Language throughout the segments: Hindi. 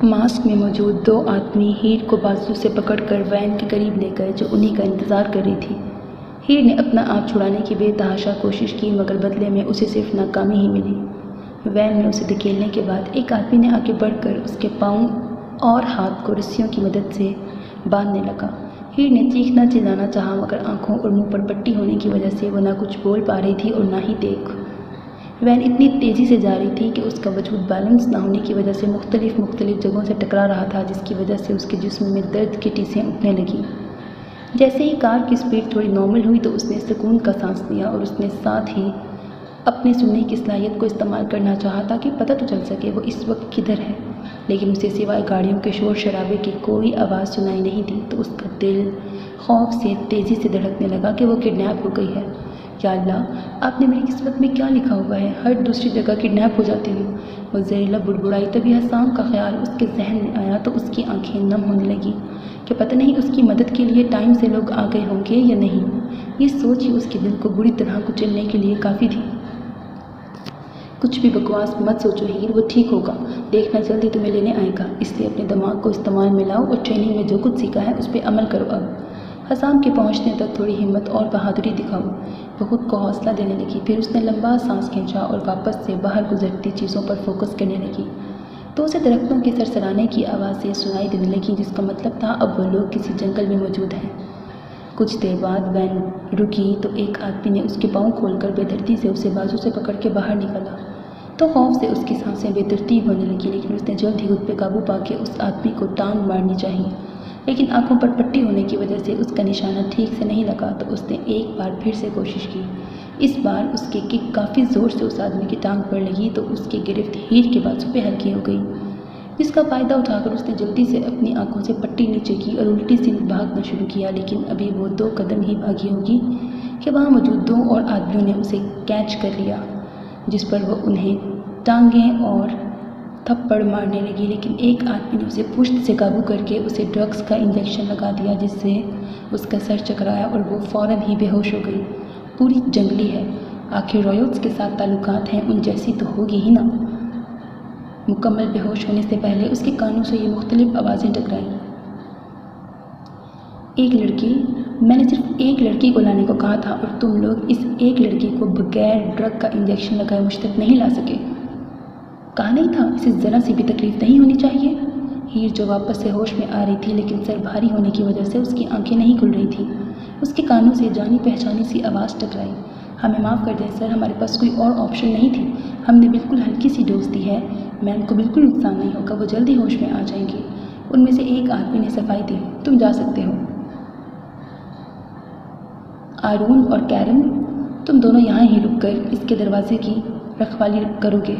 मास्क में मौजूद दो आदमी हीर को बाजू से पकड़कर वैन के करीब ले गए जो उन्हीं का इंतज़ार कर रही थी। हीर ने अपना आप छुड़ाने की बेतहाशा कोशिश की मगर बदले में उसे सिर्फ नाकामी ही मिली। वैन में उसे धकेलने के बाद एक आदमी ने आगे बढ़कर उसके पाँव और हाथ को रस्सियों की मदद से बांधने लगा। हीर ने चीखना चिल्लाना चाहा मगर आंखों और मुंह पर पट्टी होने की वजह से वो ना कुछ बोल पा रही थी और ना ही देख। वैन इतनी तेज़ी से जा रही थी कि उसका वजूद बैलेंस ना होने की वजह से मुख्तलिफ जगहों से टकरा रहा था, जिसकी वजह से उसके जिस्म में दर्द की टीसें उठने लगी। जैसे ही कार की स्पीड थोड़ी नॉर्मल हुई तो उसने सुकून का सांस लिया और उसने साथ ही अपने सुनने की सलाहियत को इस्तेमाल करना चाहा ताकि पता तो चल सके वो इस वक्त किधर है, लेकिन उसे सिवाय गाड़ियों के शोर शराबे की कोई आवाज़ सुनाई नहीं दी। तो उसका दिल खौफ से तेज़ी से धड़कने लगा कि वो किडनैप हो गई है। या अल्लाह, आपने मेरी किस्मत में क्या लिखा हुआ है, हर दूसरी जगह किडनैप हो जाती हूँ। वो जहरीला बुड़बुड़ाई। तभी हसाम का ख्याल उसके जहन में आया तो उसकी आंखें नम होने लगी कि पता नहीं उसकी मदद के लिए टाइम से लोग आ गए होंगे या नहीं। ये सोच ही उसके दिल को बुरी तरह कुचलने के लिए काफ़ी थी। कुछ भी बकवास मत सोचो हीर, वो ठीक होगा, देखना जल्दी तुम्हें लेने आएगा, इसलिए अपने दिमाग को इस्तेमाल में लाओ और ट्रेनिंग में जो कुछ सीखा है उस पर अमल करो। अब हसाम के पहुंचने तक थोड़ी हिम्मत और बहादुरी दिखाओ। वो खुद को हौसला देने लगी। फिर उसने लंबा सांस खींचा और वापस से बाहर गुजरती चीज़ों पर फोकस करने लगी तो उसे दरख्तों के सरसराने की आवाज़ें सुनाई देने लगी, जिसका मतलब था अब वो लोग किसी जंगल में मौजूद हैं। कुछ देर बाद वैन रुकी तो एक आदमी ने उसके पाँव खोलकर बेदर्दी से उसे बाजू से पकड़ के बाहर निकाला। तो खौफ से उसकी सांसें बेतरतीब होने लगी, लेकिन उसने जल्द ही खुद पे काबू पाके उस आदमी को टांग मारनी चाहिए, लेकिन आंखों पर पट्टी होने की वजह से उसका निशाना ठीक से नहीं लगा। तो उसने एक बार फिर से कोशिश की। इस बार उसकी किक काफ़ी ज़ोर से उस आदमी की टांग पर लगी तो उसकी गिरफ्त हीर के बाजू पे हल्की हो गई, जिसका फ़ायदा उठाकर उसने जल्दी से अपनी आंखों से पट्टी नीचे की और उल्टी सीध भागना शुरू किया। लेकिन अभी वो 2 कदम ही भागी होगी कि वहाँ मौजूद 2 और आदमियों ने उसे कैच कर लिया, जिस पर वो उन्हें टांगें और थप्पड़ मारने लगी। लेकिन एक आदमी ने उसे पुश्त से काबू करके उसे ड्रग्स का इंजेक्शन लगा दिया, जिससे उसका सर चकराया और वो फ़ौरन ही बेहोश हो गई। पूरी जंगली है, आखिर रॉयल्स के साथ ताल्लुकात हैं, उन जैसी तो होगी ही ना। मुकम्मल बेहोश होने से पहले उसके कानों से ये मुख्तलिफ आवाज़ें टकराईं। एक लड़की, मैंने सिर्फ एक लड़की को लाने को कहा था और तुम लोग इस एक लड़की को बगैर ड्रग का इंजेक्शन लगाए मुझ तक नहीं ला सके। कहा नहीं था इसे ज़रा सी भी तकलीफ नहीं होनी चाहिए। हीर जो वापस से होश में आ रही थी, लेकिन सर भारी होने की वजह से उसकी आंखें नहीं खुल रही थी। उसके कानों से जानी पहचानी सी आवाज़ टकराई। हमें माफ़ कर दें सर, हमारे पास कोई और ऑप्शन नहीं थी। हमने बिल्कुल हल्की सी डोज दी है, मैम को बिल्कुल नुकसान नहीं होगा, वो जल्दी होश में आ जाएंगे। उनमें से एक आदमी ने सफाई दी। तुम जा सकते हो। आरून और कैरन, तुम दोनों यहाँ ही रुककर इसके दरवाजे की रखवाली करोगे,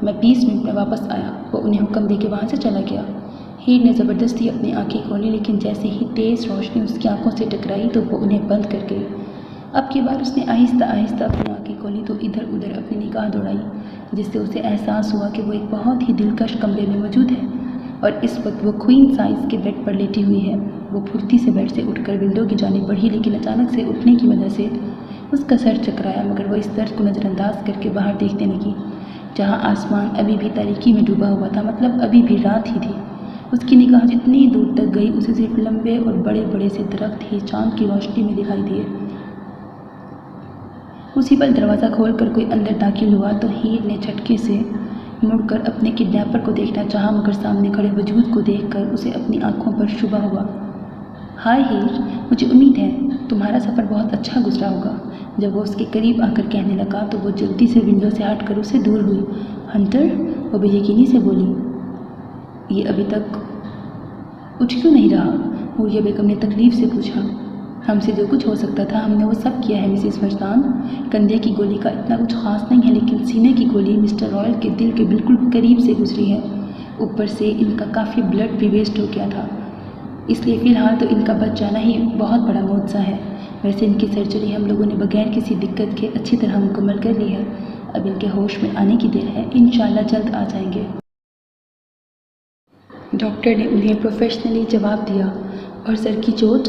मैं 20 मिनट में वापस आया। वो उन्हें हुक्म देके वहाँ से चला गया। हीर ने ज़बरदस्ती अपनी आंखें खोली, लेकिन जैसे ही तेज़ रोशनी उसकी आंखों से टकराई तो वो उन्हें बंद कर गई। अब की बार उसने आहिस्ता आहिस्ता अपनी आंखें खोली तो इधर उधर अपनी निगाह दौड़ाई, जिससे उसे एहसास हुआ कि वो एक बहुत ही दिलकश कमरे में मौजूद है और इस वक्त वो क्वीन साइज़ के बेड पर लेटी हुई है। वो फुर्ती से बेड से उठकर विंडो की जानिब बढ़ी, लेकिन अचानक से उठने की वजह से उसका सर चकराया। मगर वो इस दर्द को नज़रअंदाज करके बाहर देखने लगी, जहाँ आसमान अभी भी तारीकी में डूबा हुआ था, मतलब अभी भी रात ही थी। उसकी निगाह जितनी दूर तक गई उसे सिर्फ लंबे और बड़े बड़े से दरख्त ही चांद की रोशनी में दिखाई दिए। उसी पल दरवाज़ा खोलकर कोई अंदर दाखिल हुआ तो हीर ने झटके से मुड़कर अपने किडनैपर को देखना चाहा, मगर सामने खड़े वजूद को देखकर उसे अपनी आंखों पर शुबा हुआ। हाय हीर, मुझे उम्मीद है तुम्हारा सफ़र बहुत अच्छा गुजरा होगा। जब वो उसके करीब आकर कहने लगा तो वो जल्दी से विंडो से हटकर उससे दूर हुई। हंटर, वो बेयकीनी से बोली। ये अभी तक उठ क्यों नहीं रहा? मुर्गिया बेगम ने तकलीफ से पूछा। हमसे जो कुछ हो सकता था हमने वो सब किया है मिसेस फरसान। कंधे की गोली का इतना कुछ ख़ास नहीं है, लेकिन सीने की गोली मिस्टर रॉयल के दिल के बिल्कुल करीब से गुजरी है। ऊपर से इनका काफ़ी ब्लड भी वेस्ट हो गया था, इसलिए फ़िलहाल तो इनका बच जाना ही बहुत बड़ा मुआवजा है। वैसे इनकी सर्जरी हम लोगों ने बगैर किसी दिक्कत के अच्छी तरह मुकम्मल कर ली है। अब इनके होश में आने की देर है, इंशाल्लाह जल्द आ जाएंगे। डॉक्टर ने उन्हें प्रोफेशनली जवाब दिया। और सर की चोट,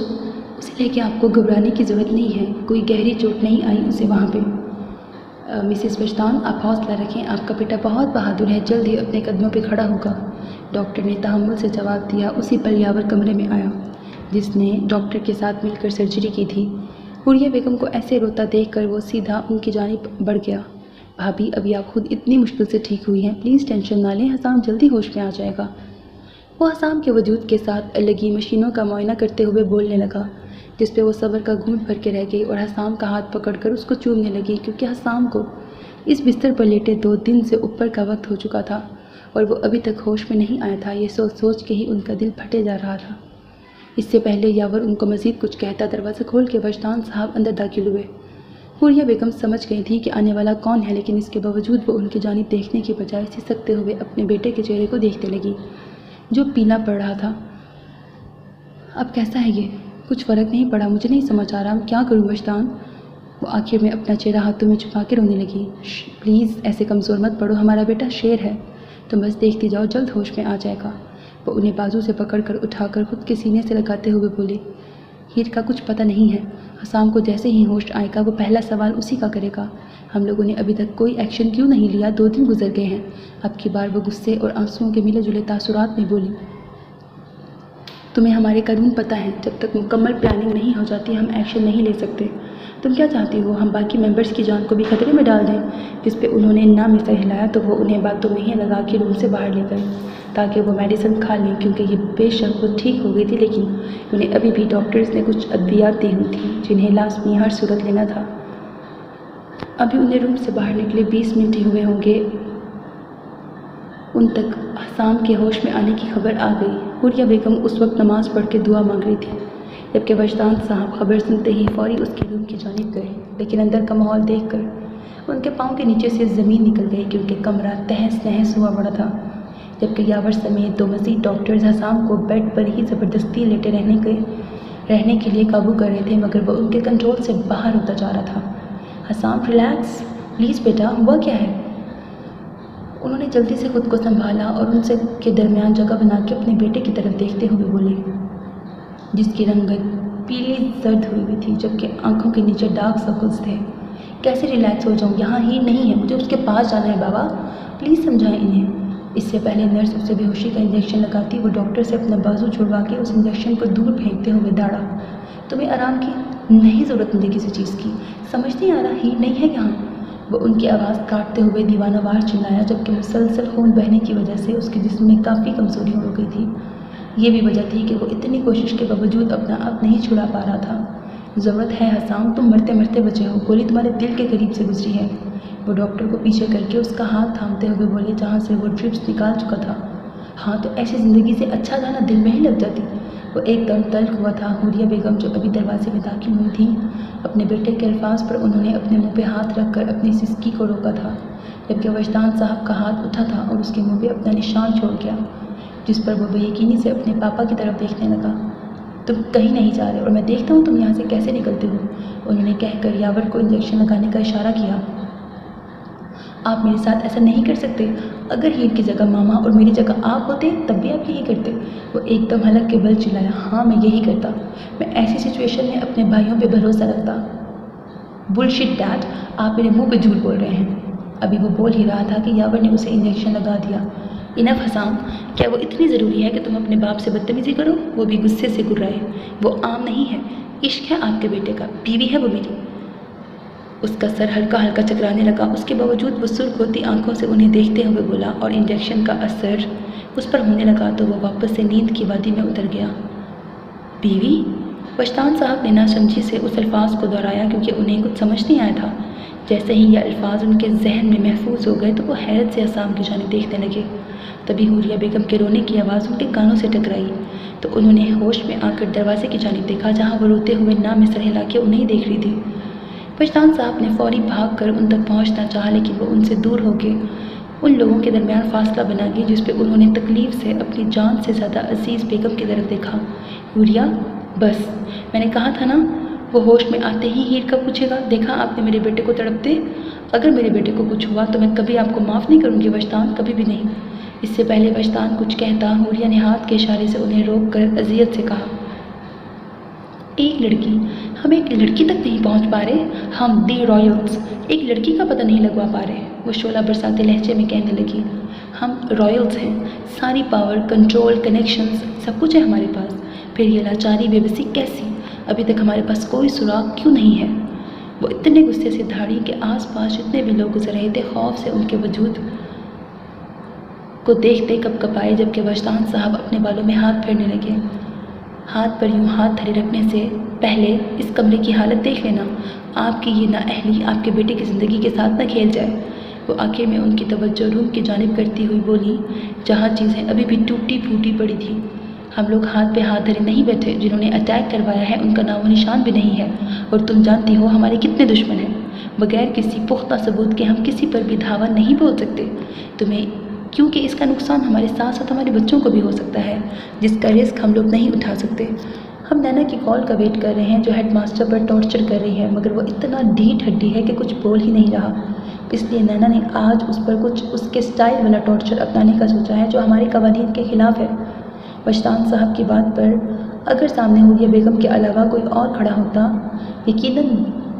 उसे लेके आपको घबराने की ज़रूरत नहीं है, कोई गहरी चोट नहीं आई उसे वहाँ पे। मिसेस वजदान, आप हौसला रखें, आपका बेटा बहुत बहादुर है, जल्द ही अपने कदमों पे खड़ा होगा। डॉक्टर ने तहम्मुल से जवाब दिया। उसी पल यावर कमरे में आया जिसने डॉक्टर के साथ मिलकर सर्जरी की थी। हुरिया बेगम को ऐसे रोता देखकर वो सीधा उनकी जानिब बढ़ गया। भाभी, अभी आप खुद इतनी मुश्किल से ठीक हुई हैं, प्लीज़ टेंशन ना लें, हसाम जल्दी होश में आ जाएगा। वो हसाम के वजूद के साथ लगी मशीनों का मुआयना करते हुए बोलने लगा, जिस पे वो सब्र का घूंट भर के रह गई और हसाम का हाथ पकड़कर उसको चूमने लगी, क्योंकि हसाम को इस बिस्तर पर लेटे 2 दिन से ऊपर का वक्त हो चुका था और वो अभी तक होश में नहीं आया था। ये सोच सोच के ही उनका दिल फटे जा रहा था। इससे पहले यावर उनको मज़ीद कुछ कहता, दरवाज़ा खोल के वजदान साहब अंदर दाखिल हुए। हुरिया बेगम समझ गई थी कि आने वाला कौन है, लेकिन इसके बावजूद वो उनकी जानिब देखने की बजाय सिसकते हुए अपने बेटे के चेहरे को देखने लगी, जो पीला पड़ रहा था। अब कैसा है ये? कुछ फ़र्क नहीं पड़ा, मुझे नहीं समझ आ रहा, मैं क्या करूँ वजदान? वो आखिर में अपना चेहरा हाथों में छुपा के रोने लगी। प्लीज़ ऐसे कमज़ोर मत पड़ो, हमारा बेटा शेर है, तुम बस देखती जाओ, जल्द होश में आ जाएगा। वो उन्हें बाजू से पकड़कर उठाकर खुद के सीने से लगाते हुए बोली, हीर का कुछ पता नहीं है, हसाम को जैसे ही होश आएगा वो पहला सवाल उसी का करेगा। हम लोगों ने अभी तक कोई एक्शन क्यों नहीं लिया? 2 दिन गुजर गए हैं। अब की बार वो गुस्से और आंसुओं के मिले जुले तासुरात में बोली, तुम्हें हमारे कानून पता है, जब तक मुकम्मल प्लानिंग नहीं हो जाती हम एक्शन नहीं ले सकते। तुम क्या चाहती हो, हम बाकी मेंबर्स की जान को भी खतरे में डाल दें? जिस पे उन्होंने ना में सर हिलाया तो वो उन्हें बातों में ही लगा के रूम से बाहर ले गए ताकि वो मेडिसिन खा लें, क्योंकि ये बेशक वो ठीक हो गई थी, लेकिन उन्हें अभी भी डॉक्टर्स ने कुछ अद्वियात दी हुई थी जिन्हें लाजमी हर सूरत लेना था। अभी उन्हें रूम से बाहर निकले 20 मिनट ही हुए होंगे, उन तक हसाम के होश में आने की खबर आ गई। हुरिया बेगम उस वक्त नमाज़ पढ़ के दुआ मांग रही थी, जबकि वजदान साहब खबर सुनते ही फौरी उसके रूम की जानिब गए, लेकिन अंदर का माहौल देखकर उनके पाँव के नीचे से ज़मीन निकल गई, क्योंकि कमरा तहस नहस हुआ पड़ा था। जबकि यावर समेत 2 मज़ीद डॉक्टर्स हसाम को बेड पर ही ज़बरदस्ती लेटे रहने के लिए काबू कर रहे थे, मगर वह उनके कंट्रोल से बाहर होता जा रहा था। हसाम, रिलैक्स प्लीज़ बेटा, हुआ क्या है? उन्होंने जल्दी से खुद को संभाला और उनसे के दरमियान जगह बना के अपने बेटे की तरफ देखते हुए बोले, जिसकी रंगत पीली जर्द हुई थी, जबकि आंखों के नीचे डार्क सर्कल्स थे। कैसे रिलैक्स हो जाऊँ? यहाँ हीर नहीं है, मुझे उसके पास जाना है बाबा, प्लीज़ समझाएं इन्हें। इससे पहले नर्स उसे बेहोशी का इंजेक्शन लगाती, वो डॉक्टर से अपना बाजू छुड़वा के उस इंजेक्शन को दूर फेंकते हुए दाड़ा, तुम्हें आराम की नहीं ज़रूरत मुझे किसी चीज़ की, समझ नहीं आ रहा, हीर नहीं है यहाँ। वो उनकी आवाज़ काटते हुए दीवानावार चिल्लाया, जबकि मुसलसल खून बहने की वजह से उसके जिस्म में काफ़ी कमज़ोरी हो गई थी। ये भी वजह थी कि वो इतनी कोशिश के बावजूद अपना आप नहीं छुड़ा पा रहा था। ज़रूरत है हसाम, तुम मरते मरते बचे हो, गोली तुम्हारे दिल के करीब से गुजरी है। वो डॉक्टर को पीछे करके उसका हाथ थामते हुए बोले, जहाँ से वो ड्रिप्स निकाल चुका था। हाँ, तो ऐसी ज़िंदगी से अच्छा जाना दिल में ही लग जाती। वो एकदम तल्ख हुआ था। हुरिया बेगम जो अभी दरवाजे में दाखिल हुई थी, अपने बेटे के अल्फाज पर उन्होंने अपने मुंह पे हाथ रखकर अपनी सिसकी को रोका था, जबकि वजदान साहब का हाथ उठा था और उसके मुंह पे अपना निशान छोड़ गया, जिस पर वो बेयकीनी से अपने पापा की तरफ देखने लगा। तुम कहीं नहीं जा रहे और मैं देखता हूँ तुम यहाँ से कैसे निकलते हो, उन्होंने कहकर यावर को इंजेक्शन लगाने का इशारा किया। आप मेरे साथ ऐसा नहीं कर सकते, अगर हीर की जगह मामा और मेरी जगह आप होते तब भी आप यही करते। वो एकदम हलक के बल चिल्लाया, हाँ मैं यही करता, मैं ऐसी सिचुएशन में अपने भाइयों पे भरोसा रखता। बुलशिट डैड, आप मेरे मुंह पे झूठ बोल रहे हैं। अभी वो बोल ही रहा था कि यावर ने उसे इंजेक्शन लगा दिया। इनफ हसाम, क्या वो इतनी ज़रूरी है कि तुम अपने बाप से बदतमीज़ी करो? वो भी गुस्से से गुर्राए, वो आम नहीं है, इश्क है आपके बेटे का, बीवी है वो मेरी। उसका सर हल्का हल्का चकराने लगा, उसके बावजूद वो सुर्ख होती आंखों से उन्हें देखते हुए बोला, और इंजेक्शन का असर उस पर होने लगा तो वो वापस से नींद की वादी में उतर गया। बीवी? वजदान साहब ने नासमझी से उस अल्फाज को दोहराया, क्योंकि उन्हें कुछ समझ नहीं आया था। जैसे ही यह अल्फाज उनके जहन में महफूज हो गए तो वो हैरत से हसाम की जानिब देखने लगे। तभी हुरिया बेगम के रोने की आवाज़ उनके कानों से टकराई तो उन्होंने होश में आकर दरवाजे की जानिब देखा, जहाँ वो रोते हुए ना में सर हिला के उन्हें देख रही थी। वजदान साहब ने फौरी भाग कर उन तक पहुँचना चाहा, लेकिन वो उनसे दूर हो गए, उन लोगों के दरमियान फासला बना गई, जिस पे उन्होंने तकलीफ से अपनी जान से ज़्यादा अजीज़ बेगम की तरफ देखा। हुरिया, बस मैंने कहा था ना, वो होश में आते ही हीर का पूछेगा, देखा आपने मेरे बेटे को तड़पते? अगर मेरे बेटे को कुछ हुआ तो मैं कभी आपको माफ़ नहीं करूँगी वजदान, कभी भी नहीं। इससे पहले वजदान कुछ कहता, हुरिया ने हाथ के इशारे से उन्हें रोक कर अजियत से कहा, एक लड़की हम एक लड़की तक नहीं पहुंच पा रहे, हम दी रॉयल्स एक लड़की का पता नहीं लगवा पा रहे। वो शोला बरसाते लहजे में कहने लगी, हम रॉयल्स हैं, सारी पावर, कंट्रोल, कनेक्शंस सब कुछ है हमारे पास, फिर ये लाचारी, बेबसी कैसी? अभी तक हमारे पास कोई सुराग क्यों नहीं है? वो इतने गुस्से से दहाड़ी कि आसपास जितने भी लोग गुजर रहे थे खौफ से उनके वजूद को देखते कपकपाए, जबकि वजदान साहब अपने बालों में हाथ फेरने लगे। हाथ पर यूं हाथ धरे रखने से पहले इस कमरे की हालत देख लेना, आपकी ये नाअहली आपके बेटे की ज़िंदगी के साथ न खेल जाए। वो आखिर में उनकी तवज्जो रूम की जानिब करती हुई बोली, जहाँ चीज़ें अभी भी टूटी फूटी पड़ी थी। हम लोग हाथ पे हाथ धरे नहीं बैठे, जिन्होंने अटैक करवाया है उनका नामो निशान भी नहीं है, और तुम जानती हो हमारे कितने दुश्मन हैं। बगैर किसी पुख्ता सबूत के हम किसी पर भी धावा नहीं बोल सकते तुम्हें, क्योंकि इसका नुकसान हमारे साथ साथ हमारे बच्चों को भी हो सकता है, जिसका रिस्क हम लोग नहीं उठा सकते। हम नैना की कॉल का वेट कर रहे हैं जो हेडमास्टर पर टॉर्चर कर रही है, मगर वो इतना ढीठ हड्डी है कि कुछ बोल ही नहीं रहा। इसलिए नैना ने आज उस पर कुछ उसके स्टाइल वाला टॉर्चर अपनाने का सोचा है जो हमारे कवानीन के खिलाफ है। वजदान साहब की बात पर अगर सामने हुरिया बेगम के अलावा कोई और खड़ा होता, यकीनन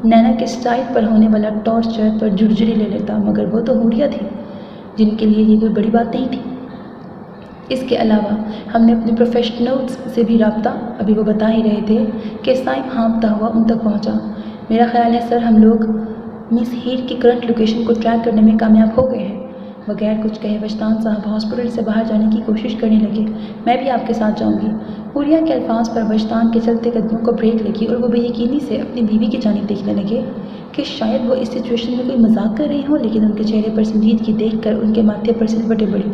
नैना के स्टाइल पर होने वाला टॉर्चर पर जुर्जरी ले लेता, मगर वो तो हुरिया थी जिनके लिए ये कोई बड़ी बात नहीं थी। इसके अलावा हमने अपने प्रोफेशनल्स से भी रब्ता, अभी वो बता ही रहे थे कि साइम हाँफता हुआ उन तक पहुंचा। मेरा ख्याल है सर, हम लोग मिस हीर की करंट लोकेशन को ट्रैक करने में कामयाब हो गए हैं। बगैर कुछ कहे वजदान साहब हॉस्पिटल से बाहर जाने की कोशिश करने लगे। मैं भी आपके साथ जाऊंगी। हुरिया के अल्फाज पर वजदान के चलते कदमों को ब्रेक लगी और वो बेयकीनी से अपनी बीवी की जानिब देखने लगे कि शायद वो इस सिचुएशन में कोई मजाक कर रहे हों, लेकिन उनके चेहरे पर संजीदगी देखकर उनके माथे पर सिलवटें बढ़ी।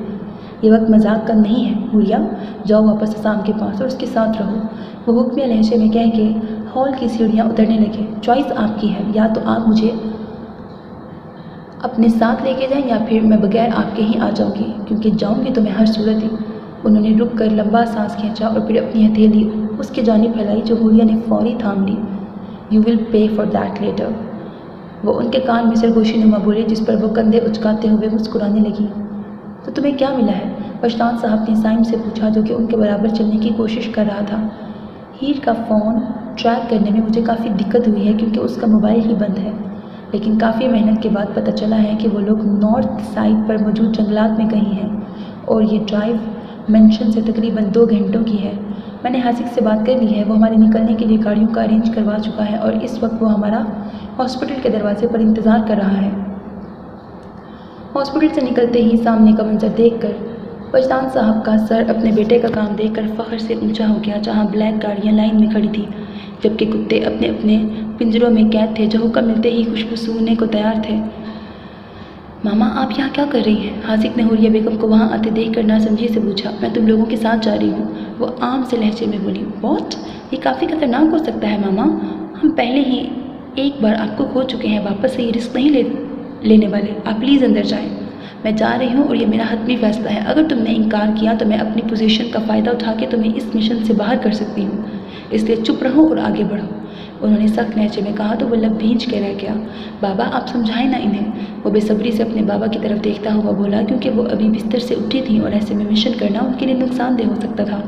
ये वक्त मजाक का नहीं है हुरिया, जाओ वापस असाम के पास और उसके साथ रहो। वो हुक्मिया लहजे में कह के हॉल की सीढ़ियाँ उतरने लगे। चॉइस आपकी है, या तो आप मुझे अपने साथ लेके जाएं या फिर मैं बगैर आपके ही आ जाऊंगी, क्योंकि जाऊंगी तो मैं हर सूरत ही। उन्होंने रुक कर लंबा सांस खींचा और फिर अपनी हथेली उसके जानिब फैलाई जो हुरिया ने फौरी थाम ली। You will pay for that later, वो उनके कान में सरगोशी नुमा बोले, जिस पर वो कंधे उचकाते हुए मुस्कुराने लगी। तो तुम्हें क्या मिला है? वजदान साहब ने साइम से पूछा, जो कि उनके बराबर चलने की कोशिश कर रहा था। हीर का फ़ोन ट्रैक करने में मुझे काफ़ी दिक्कत हुई है क्योंकि उसका मोबाइल ही बंद है, लेकिन काफ़ी मेहनत के बाद पता चला है कि वो लोग नॉर्थ साइड पर मौजूद जंगलात में कहीं हैं और ये ड्राइव मेंशन से तकरीबन 2 घंटों की है। मैंने हासिक से बात कर ली है, वो हमारे निकलने के लिए गाड़ियों का अरेंज करवा चुका है और इस वक्त वो हमारा हॉस्पिटल के दरवाजे पर इंतज़ार कर रहा है। हॉस्पिटल से निकलते ही सामने का मंजर देखकर वजदान साहब का सर अपने बेटे का काम देखकर फ़ख्र से ऊंचा हो गया। जहां ब्लैक गाड़ियां लाइन में खड़ी थी, जबकि कुत्ते अपने अपने पिंजरों में कैद थे जो हुक्म मिलते ही खुशबू सूंघने को तैयार थे। मामा, आप यहाँ क्या कर रही हैं? हासिक ने हुरिया बेगम को वहाँ आते देखकर नासमझी से पूछा। मैं तुम लोगों के साथ जा रही हूँ, वो आम से लहजे में बोली। व्हाट? ये काफ़ी खतरनाक हो सकता है मामा, हम पहले ही एक बार आपको खो चुके हैं, वापस से ये रिस्क नहीं लेने वाले। आप प्लीज़ अंदर जाएं। मैं जा रही हूँ और ये मेरा हतमी फ़ैसला है। अगर तुमने इनकार किया तो मैं अपनी पोजीशन का फ़ायदा उठा के तुम्हें इस मिशन से बाहर कर सकती हूँ, इसलिए चुप रहो और आगे बढ़ो। उन्होंने सख्त लहजे में कहा तो वो लब भींच के रह गया। बाबा, आप समझाएं ना इन्हें। वो बेसब्री से अपने बाबा की तरफ देखता हुआ बोला, क्योंकि वो अभी बिस्तर से उठी थी और ऐसे में मिशन करना उनके लिए नुकसानदेह हो सकता था।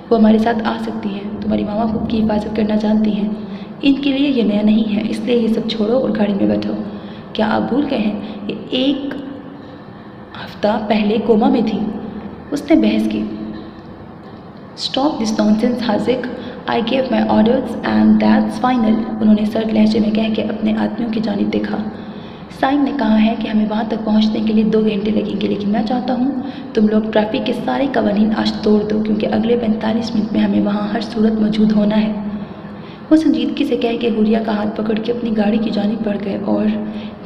वो हमारे साथ आ सकती हैं, तुम्हारी मामा खुद की हिफाजत करना जानती हैं, इनके लिए ये नया नहीं है, इसलिए ये सब छोड़ो और गाड़ी में बैठो। क्या आप भूल गए हैं ये 1 हफ्ता पहले कोमा में थी? उसने बहस की। Stop this nonsense Hazik, I gave my orders and that's final. उन्होंने सर्द लहजे में कह के अपने आदमियों की जानिब देखा। साइम ने कहा है कि हमें वहाँ तक पहुँचने के लिए 2 घंटे लगेंगे, लेकिन मैं चाहता हूँ तुम लोग ट्रैफिक के सारे कवानीन आज तोड़ दो, क्योंकि अगले 45 मिनट में हमें वहाँ हर सूरत मौजूद होना है। वो संजीदगी से कह के हुरिया का हाथ पकड़ के अपनी गाड़ी की जानिब बढ़ गए और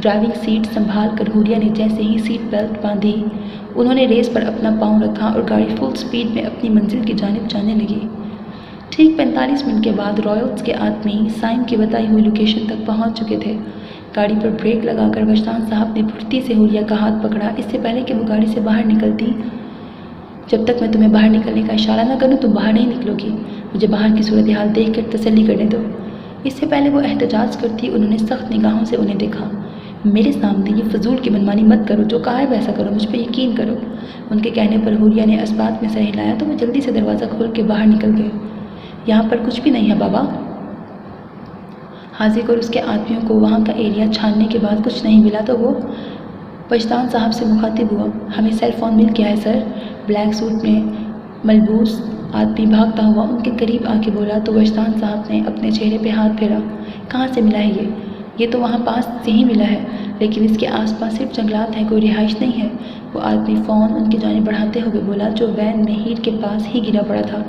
ड्राइविंग सीट संभाल कर हुरिया ने जैसे ही सीट बेल्ट बांधी, उन्होंने रेस पर अपना पाँव रखा और गाड़ी फुल स्पीड में अपनी मंजिल की जानिब जाने लगी। ठीक 45 मिनट के बाद रॉयल्स के आदमी साइम की बताई हुई लोकेशन तक पहुंच चुके थे। गाड़ी पर ब्रेक लगाकर वजदान साहब ने फुर्ती से हुरिया का हाथ पकड़ा, इससे पहले कि वो गाड़ी से बाहर निकलती। जब तक मैं तुम्हें बाहर निकलने का इशारा न करूं, तुम बाहर नहीं निकलोगी। मुझे बाहर की सूरत हाल देख कर तसल्ली करने दो। इससे पहले वो एहतजाज करती, उन्होंने सख्त निगाहों से उन्हें देखा। मेरे सामने ये फजूल की मनमानी मत करो, जो कहा है वैसा करो, मुझ पर यकीन करो। उनके कहने पर हुरिया ने इस्बात में सर हिलाया तो वो जल्दी से दरवाज़ा खोल के बाहर निकल गए। यहाँ पर कुछ भी नहीं है बाबा। हाजिक और उसके आदमियों को वहाँ का एरिया छानने के बाद कुछ नहीं मिला तो वो वजदान साहब से मुखातिब हुआ। हमें सेल फ़ोन मिल गया है सर। ब्लैक सूट में मलबूस आदमी भागता हुआ उनके करीब आके बोला तो वजदान साहब ने अपने चेहरे पे हाथ फेरा। कहाँ से मिला है ये तो वहाँ पास से ही मिला है, लेकिन इसके आसपास सिर्फ जंगलात हैं, कोई रिहाइश नहीं है। वो आदमी फ़ोन उनकी जानिब बढ़ाते हुए बोला जो वैन में हीर के पास ही गिरा पड़ा था।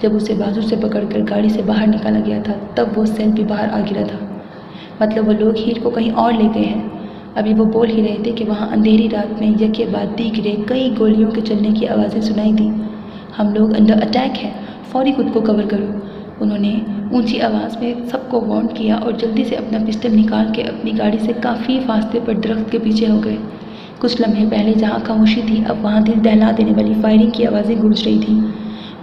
जब उसे बाजू से पकड़कर गाड़ी से बाहर निकाला गया था तब वो सेल भी बाहर आ गिरा था। मतलब वो लोग हीर को कहीं और ले गए हैं। अभी वो बोल ही रहे थे कि वहाँ अंधेरी रात में यके बाद दीगरे कई गोलियों के चलने की आवाज़ें सुनाई दी। हम लोग अंडर अटैक हैं, फौरी खुद को कवर करो। उन्होंने ऊंची आवाज़ में सबको वार्न किया और जल्दी से अपना पिस्टल निकाल के अपनी गाड़ी से काफ़ी फासले पर दरख्त के पीछे हो गए। कुछ लम्हे पहले जहाँ खामोशी थी अब वहाँ दिल दहला देने वाली फायरिंग की आवाज़ें गूंज रही थीं।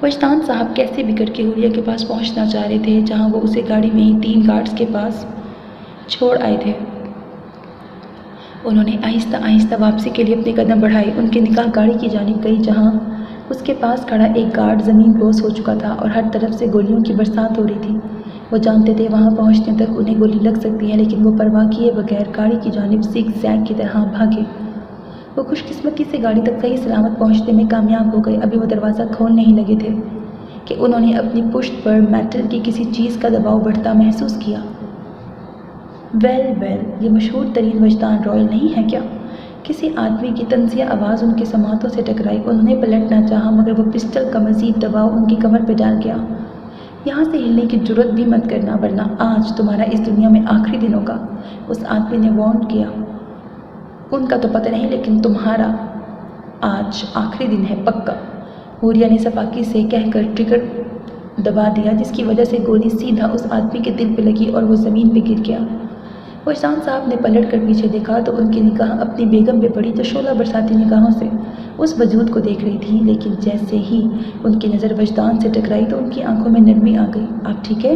वजदान साहब कैसे भी करके हुरिया के पास पहुँचना चाह रहे थे, जहाँ वो उसे गाड़ी में ही 3 गार्ड्स के पास छोड़ आए थे। उन्होंने आहिस्ता आहिस्ता वापसी के लिए अपने कदम बढ़ाए। उनकी निगाह गाड़ी की जानिब गई जहाँ उसके पास खड़ा एक गार्ड ज़मीन बोस हो चुका था और हर तरफ से गोलियों की बरसात हो रही थी। वो जानते थे वहाँ पहुँचने तक उन्हें गोली लग सकती है, लेकिन वो परवाह किए बगैर गाड़ी की जानिब ज़िग-ज़ैग की तरह भागे। वो खुशकिस्मती से गाड़ी तक सही सलामत पहुँचने में कामयाब हो गए। अभी वो दरवाज़ा खोलने ही लगे थे कि उन्होंने अपनी पुश्त पर मेटल की किसी चीज़ का दबाव बढ़ता महसूस किया। वेल ये मशहूर तरीन वजदान रॉयल नहीं है क्या? किसी आदमी की तंजिया आवाज़ उनके समातों से टकराई। उन्होंने पलटना चाहा मगर वो पिस्टल का मज़ीद दबाव उनकी कमर पर डाल गया। यहाँ से हिलने की जुर्रत भी मत करना वरना आज तुम्हारा इस दुनिया में आखिरी दिन होगा, उस आदमी ने वार्न किया। उनका तो पता नहीं लेकिन तुम्हारा आज आखिरी दिन है पक्का, हुरिया ने सफाकी से कहकर ट्रिगर दबा दिया, जिसकी वजह से गोली सीधा उस आदमी के दिल पे लगी और वो ज़मीन पे गिर गया। वजदान साहब ने पलट कर पीछे देखा तो उनकी निगाह अपनी बेगम पे पड़ी जो शोला बरसाती निगाहों से उस वजूद को देख रही थी। लेकिन जैसे ही उनकी नज़र वजदान से टकराई तो उनकी आंखों में नरमी आ गई। आप ठीक है?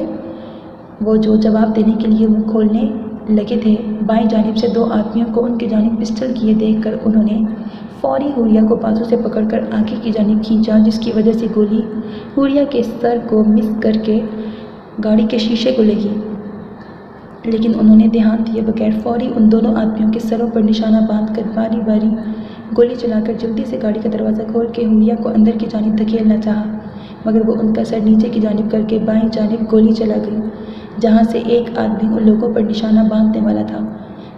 वो जो जवाब देने के लिए मुँह खोलने लगे थे, बाएं जानिब से 2 आदमियों को उनकी जानिब पिस्टल किए देखकर उन्होंने फौरी हुरिया को बाजू से पकड़कर आगे की जानिब खींचा, जिसकी वजह से गोली हुरिया के सर को मिस करके गाड़ी के शीशे को लगी। लेकिन उन्होंने ध्यान दिए बगैर फौरी उन दोनों आदमियों के सरों पर निशाना बांधकर बारी बारी गोली चलाकर जल्दी से गाड़ी का दरवाज़ा खोल के हुरिया को अंदर की जानिब धकेलना चाहा, मगर वो उनका सर नीचे की जानिब करके बाएं जानिब गोली चला गई, जहां से एक आदमी उन लोगों पर निशाना बांधने वाला था।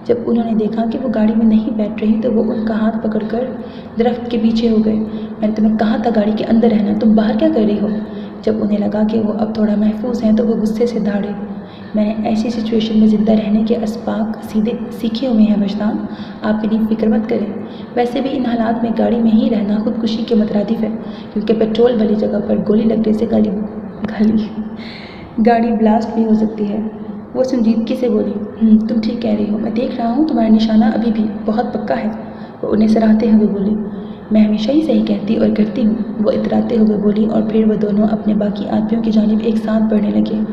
जब उन्होंने देखा कि वो गाड़ी में नहीं बैठ रही तो वो उनका हाथ पकड़कर दरख्त के पीछे हो गए। मैंने तुम्हें कहा था गाड़ी के अंदर रहना, तुम बाहर क्या कर रही हो? जब उन्हें लगा कि वो अब थोड़ा महफूज हैं तो वो गुस्से से दहाड़े। मैंने ऐसी सिचुएशन में ज़िंदा रहने के असबाक सीधे सीखे हुए हैं वजदान, आप मेरी फिक्र मत करें। वैसे भी इन हालात में गाड़ी में ही रहना खुदकुशी के मुतरादिफ है, क्योंकि पेट्रोल वाली जगह पर गोली लगने से गाड़ी ब्लास्ट भी हो सकती है। वो संजीदगी से बोली, तुम ठीक कह रही हो, मैं देख रहा हूँ तुम्हारा निशाना अभी भी बहुत पक्का है। वो उन्हें सराहते हुए बोली, मैं हमेशा ही सही कहती और करती हूँ, वो इतराते हुए बोली। और फिर वो दोनों अपने बाकी आदमियों की जानिब एक साथ बढ़ने लगे,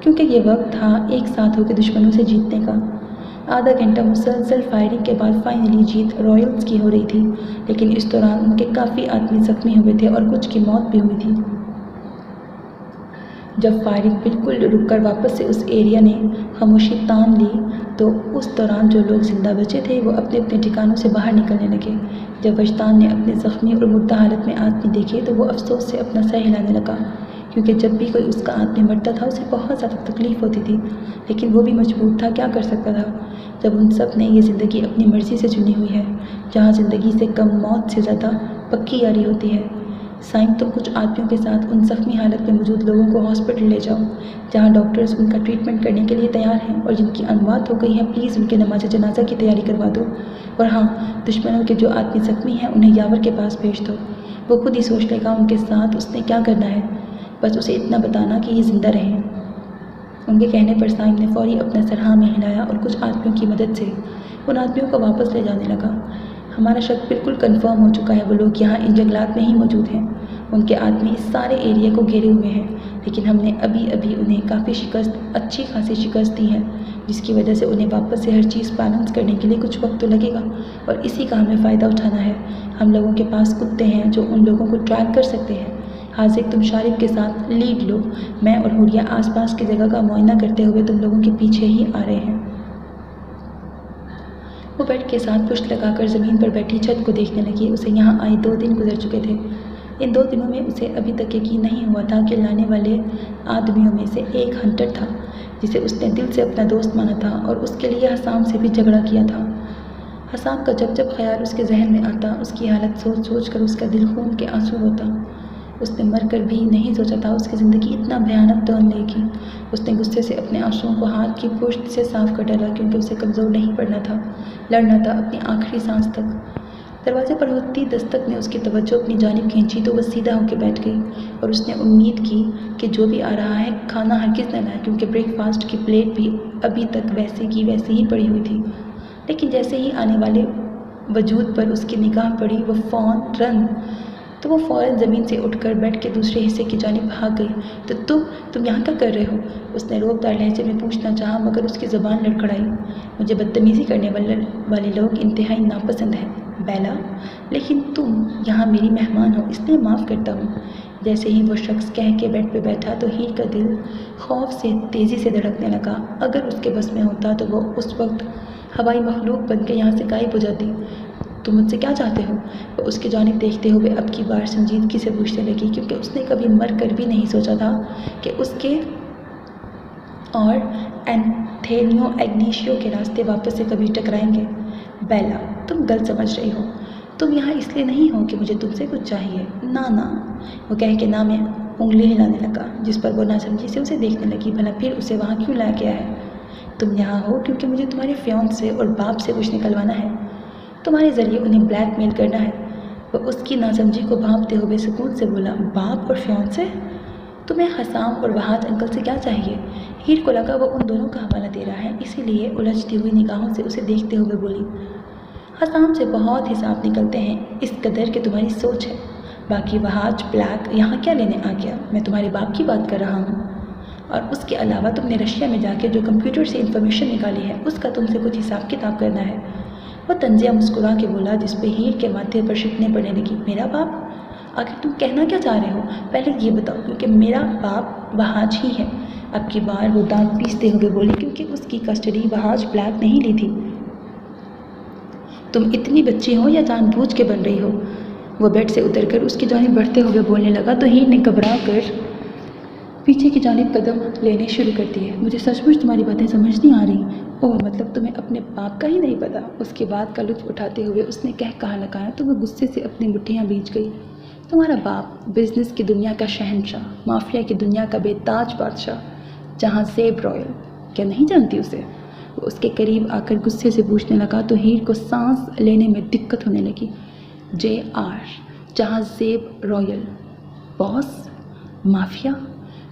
क्योंकि ये वक्त था एक साथ होकर दुश्मनों से जीतने का। आधा घंटा मुसलसल फायरिंग के बाद फाइनली जीत रॉयल्स की हो रही थी, लेकिन इस दौरान उनके काफ़ी आदमी ज़ख्मी हुए थे और कुछ की मौत भी हुई थी। जब फायरिंग बिल्कुल रुककर वापस से उस एरिया ने खामोशी तान ली तो उस दौरान जो लोग जिंदा बचे थे वो अपने अपने ठिकानों से बाहर निकलने लगे। जब वजदान ने अपने ज़ख्मी और मुर्दा हालत में आदमी देखे तो वो अफसोस से अपना सर हिलाने लगा, क्योंकि जब भी कोई उसका आदमी मरता था उसे बहुत ज़्यादा तकलीफ़ होती थी, लेकिन वो भी मजबूर था, क्या कर सकता था जब उन सब ने ये ज़िंदगी अपनी मर्ज़ी से चुनी हुई है, जहाँ ज़िंदगी से कम मौत से ज़्यादा पक्की यारी होती है। साइम, तुम कुछ आदमियों के साथ उन ज़ख्मी हालत में मौजूद लोगों को हॉस्पिटल ले जाओ, जहाँ डॉक्टर्स उनका ट्रीटमेंट करने के लिए तैयार हैं, और जिनकी अनवात हो गई है प्लीज़ उनके नमाज जनाजा की तैयारी करवा दो। और हाँ, दुश्मनों के जो आदमी ज़ख्मी हैं उन्हें यावर के पास भेज दो, वो खुद ही सोच लेगा उनके साथ उसने क्या करना है, बस उसे इतना बताना कि ये ज़िंदा रहें। उनके कहने पर साइम ने फौरी अपना सर हाँ में हिलाया और कुछ आदमियों की मदद से उन आदमियों को वापस ले जाने लगा। हमारा शक बिल्कुल कंफर्म हो चुका है, वो लोग यहाँ इन जंगलात में ही मौजूद हैं। उनके आदमी इस सारे एरिया को घेरे हुए हैं, लेकिन हमने अभी अभी उन्हें काफ़ी अच्छी खासी शिकस्त दी है, जिसकी वजह से उन्हें वापस से हर चीज़ बैलेंस करने के लिए कुछ वक्त तो लगेगा, और इसी का हमें फ़ायदा उठाना है। हम लोगों के पास कुत्ते हैं जो उन लोगों को ट्रैक कर सकते हैं। हाजिक, तुम शारिब के साथ लीड लो। मैं और हुरिया आसपास की जगह का मुआयना करते हुए तुम लोगों के पीछे ही आ रहे हैं। वो बेड के साथ पुष्ट लगाकर ज़मीन पर बैठी छत को देखने लगी। उसे यहाँ आए 2 दिन गुजर चुके थे। इन 2 दिनों में उसे अभी तक यकीन नहीं हुआ था कि लाने वाले आदमियों में से एक हंटर था जिसे उसने दिल से अपना दोस्त माना था और उसके लिए हसाम से भी झगड़ा किया था। हसाम का जब जब ख्याल उसके जहन में आता, उसकी हालत सोच सोच कर उसका दिल खून के आंसू होता। उसने मरकर भी नहीं सोचा था उसकी ज़िंदगी इतना भयानक टर्न लेगी। उसने गुस्से से अपने आंसुओं को हाथ की पुश्त से साफ कर डाला क्योंकि उसे कमज़ोर नहीं पड़ना था, लड़ना था अपनी आखिरी सांस तक। दरवाजे पर होती दस्तक ने उसकी तवज्जो अपनी जानिब खींची तो वह सीधा होकर बैठ गई और उसने उम्मीद की कि जो भी आ रहा है खाना हरगिज़ न लाए क्योंकि ब्रेकफास्ट की प्लेट भी अभी तक वैसे की वैसे ही पड़ी हुई थी। लेकिन जैसे ही आने वाले वजूद पर उसकी निगाह पड़ी तो वो फ़ौरन ज़मीन से उठकर बेड के दूसरे हिस्से की जानिब भाग गई। तो तुम यहाँ क्या कर रहे हो? उसने रोकदार लहजे में पूछना चाहा मगर उसकी ज़बान लड़खड़ाई। मुझे बदतमीज़ी करने वाले लोग इंतहाई नापसंद हैं बेला, लेकिन तुम यहाँ मेरी मेहमान हो इसलिए माफ़ करता हूँ। जैसे ही वो शख्स कह के बेड पे बैठा तो हीर का दिल खौफ से तेज़ी से धड़कने लगा। अगर उसके बस में होता तो वो उस वक्त हवाई मखलूक बनकर यहाँ से गायब हो जाती। तुम मुझसे क्या चाहते हो? वो उसकी जानिब देखते हुए अब की बार संजीदगी से पूछने लगी क्योंकि उसने कभी मर कर भी नहीं सोचा था कि उसके और एंथोनियो इग्नाशियो के रास्ते वापस से कभी टकराएंगे। बेला, तुम गलत समझ रही हो। तुम यहाँ इसलिए नहीं हो कि मुझे तुमसे कुछ चाहिए। ना ना, वो कह के ना में उंगली हिलाने लगा, जिस पर वो नासमझी से उसे देखने लगी। भला फिर उसे वहाँ क्यों लाया गया है? तुम यहाँ हो क्योंकि मुझे तुम्हारे फियांसे और बाप से कुछ निकलवाना है, तुम्हारे ज़रिए उन्हें ब्लैकमेल करना है। वह उसकी नासमझी को भांपते हुए सुकून से बोला, बाप और फियांसे? तुम्हें हसाम और वहाज अंकल से क्या चाहिए? हीर को लगा वो उन दोनों का हवाला दे रहा है, इसीलिए उलझती हुई निगाहों से उसे देखते हुए बोली, हसाम से बहुत हिसाब निकलते हैं, इस कदर कि तुम्हारी सोच है। बाकी वहाज ब्लैक यहाँ क्या लेने आ गया? मैं तुम्हारे बाप की बात कर रहा हूँ। और उसके अलावा तुमने रशिया में जाके जो कंप्यूटर से इन्फॉर्मेशन निकाली है उसका तुमसे कुछ हिसाब किताब करना है। वह तंजिया मुस्कुरा के बोला, जिस पे हीर के माथे पर शिकने पड़ने लगी। मेरा बाप? आखिर तुम कहना क्या चाह रहे हो? पहले ये बताओ, क्योंकि मेरा बाप वहाज ही है। अब की बार वो दांत पीसते हुए बोली, क्योंकि उसकी कस्टडी वहाज ब्लैक नहीं ली थी। तुम इतनी बच्ची हो या जानबूझ के बन रही हो? वो बेड से उतरकर उसकी जानिब बढ़ते हुए बोलने लगा तो हीर ने घबरा कर पीछे की जानिब कदम लेने शुरू कर दिए। मुझे सचमुच तुम्हारी बातें समझ नहीं आ रही। ओह, मतलब तुम्हें अपने बाप का ही नहीं पता? उसकी बात का लुत्फ उठाते हुए उसने कहा लगाया तो वह गुस्से से अपनी मुट्ठियाँ बींच गई। तुम्हारा बाप बिजनेस की दुनिया का शहंशाह, माफिया की दुनिया का बेताज बादशाह, जहाँ ज़ेब रॉयल, क्या नहीं जानती उसे? वो उसके करीब आकर गुस्से से पूछने लगा तो हीर को सांस लेने में दिक्कत होने लगी। JR, जहाँ ज़ेब रॉयल, बॉस, माफिया,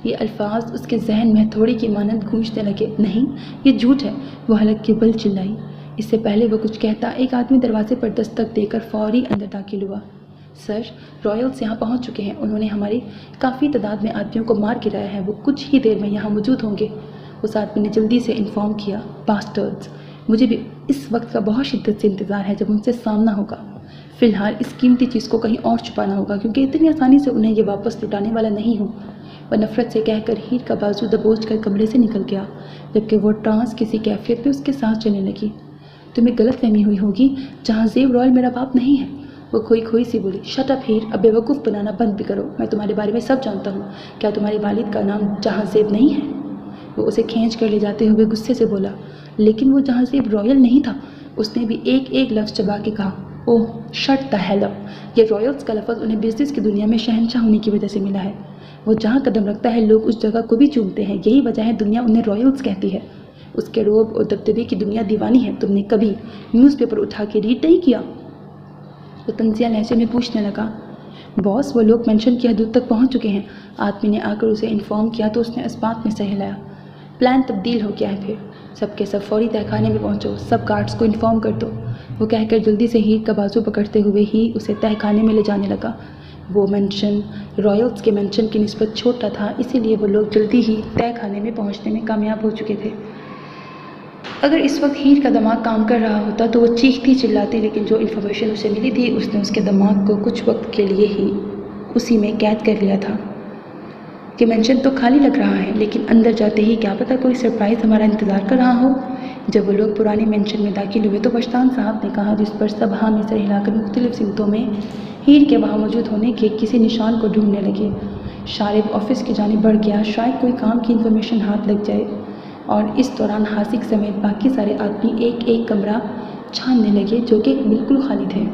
ये अल्फाज उसके जहन में थोड़ी की मानंद गूंजने लगे। नहीं, ये झूठ है। वो हलक के बल चिल्लाई। इससे पहले वो कुछ कहता एक आदमी दरवाजे पर दस्तक देकर फौरी अंदर दाखिल हुआ। सर, रॉयल्स यहाँ पहुँच चुके हैं। उन्होंने हमारी काफ़ी तादाद में आदमियों को मार गिराया है। वो कुछ ही देर में यहाँ मौजूद होंगे। उस आदमी ने जल्दी से इन्फॉर्म किया। बास्टर्ड्स, मुझे भी इस वक्त का बहुत शिद्दत से इंतज़ार है जब उनसे सामना होगा। फ़िलहाल इस कीमती चीज़ को कहीं और छुपाना होगा क्योंकि इतनी आसानी से उन्हें ये वापस लुटाने वाला नहीं हूँ। वह नफ़रत से कहकर हीर का बाजू दबोच कर कमरे से निकल गया, जबकि वो ट्रांस किसी कैफियत में उसके साथ चलने लगी। तुम्हें गलतफहमी हुई होगी, जहाँ ज़ेब रॉयल मेरा बाप नहीं है। वो खोई सी बोली। शट अप हीर, अब बेवकूफ़ बनाना बंद भी करो। मैं तुम्हारे बारे में सब जानता हूँ। क्या तुम्हारे वालिद का नाम जहाँ ज़ेब नहीं है? वो उसे खींच कर ले जाते हुए गुस्से से बोला। लेकिन वो जहाँ ज़ेब रॉयल नहीं था। उसने भी एक लफ्ज़ चबा के कहा, ओह शट द हेल अप। ये रॉयल्स का लफ्ज़ उन्हें बिजनेस की दुनिया में शहंशाह होने की वजह से मिला है। वो जहाँ कदम रखता है लोग उस जगह को भी चूमते हैं। यही वजह है दुनिया उन्हें रॉयल्स कहती है। उसके रोब और दबदबे की दुनिया दीवानी है। तुमने कभी न्यूज़पेपर उठा के रीड नहीं किया? वो तंजिया लहजे में पूछने लगा। बॉस, वो लोग मेंशन की हदूद तक पहुँच चुके हैं। आदमी ने आकर उसे इन्फॉर्म किया तो उसने इस बात में सह हिलाया। प्लान तब्दील हो गया है। फिर सबके सब फौरी तहखाने में पहुँचो। सब गार्ड्स को इन्फॉर्म कर दो। वो कहकर जल्दी से हीर का बाजू पकड़ते हुए ही उसे तहखाने में ले जाने लगा। वो मेंशन रॉयल्स के मेंशन की निस्बत छोटा था, इसीलिए वो लोग जल्दी ही तहखाने में पहुंचने में कामयाब हो चुके थे। अगर इस वक्त हीर का दिमाग काम कर रहा होता तो वो चीखती चिल्लाती, लेकिन जो इन्फॉर्मेशन उसे मिली थी उसने उसके दिमाग को कुछ वक्त के लिए ही उसी में कैद कर लिया था कि मेंशन तो खाली लग रहा है, लेकिन अंदर जाते ही क्या पता कोई सरप्राइज़ हमारा इंतज़ार कर रहा हो। जब वो लोग पुराने मेंशन में दाखिल हुए तो बशतान साहब ने कहा, जिस पर सब हाँ में सर हिलाकर मुख्तलिफ सिमतों में हीर के वहाँ मौजूद होने के किसी निशान को ढूंढने लगे। शारिब ऑफिस की जानिब बढ़ गया, शायद कोई काम की इन्फॉर्मेशन हाथ लग जाए। और इस दौरान हासिक समेत बाकी सारे आदमी एक एक कमरा छानने लगे जो कि बिल्कुल खाली थे।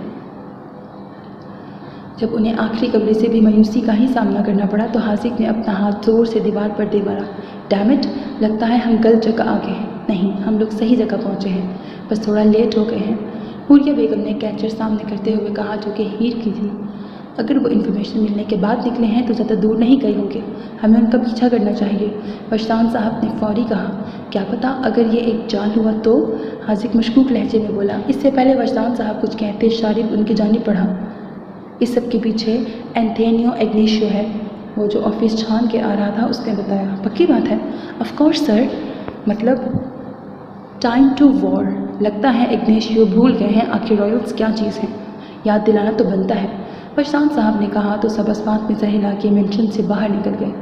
जब उन्हें आखिरी कमरे से भी मायूसी का ही सामना करना पड़ा तो हासिक ने अपना हाथ जोर से दीवार पर दे मारा। डैम इट, लगता है हम गलत जगह आ गए हैं। नहीं, हम लोग सही जगह पहुंचे हैं, बस थोड़ा लेट हो गए हैं। हुरिया बेगम ने कैचर सामने करते हुए कहा, जो कि हीर की थी। अगर वो इन्फॉर्मेशन मिलने के बाद निकले हैं तो ज़्यादा दूर नहीं गए होंगे, हमें उनका पीछा करना चाहिए। बशतान साहब ने फौरी कहा, क्या पता अगर ये एक जाल हुआ तो। हासिक मशकूक लहजे में बोला। इससे पहले बशतान साहब कुछ कहते शारिब उनकी जानिब बढ़ा। इस सब के पीछे एंथोनियो इग्नाशियो है, वो जो ऑफिस छान के आ रहा था उसने बताया। पक्की बात है? ऑफ कोर्स सर, मतलब टाइम टू वॉर। लगता है इग्नाशियो भूल गए हैं आखिर रॉयल्स क्या चीज़ है, याद दिलाना तो बनता है। बशतान साहब ने कहा तो सब अस्पात में सर हिला के मेंशन से बाहर निकल गए।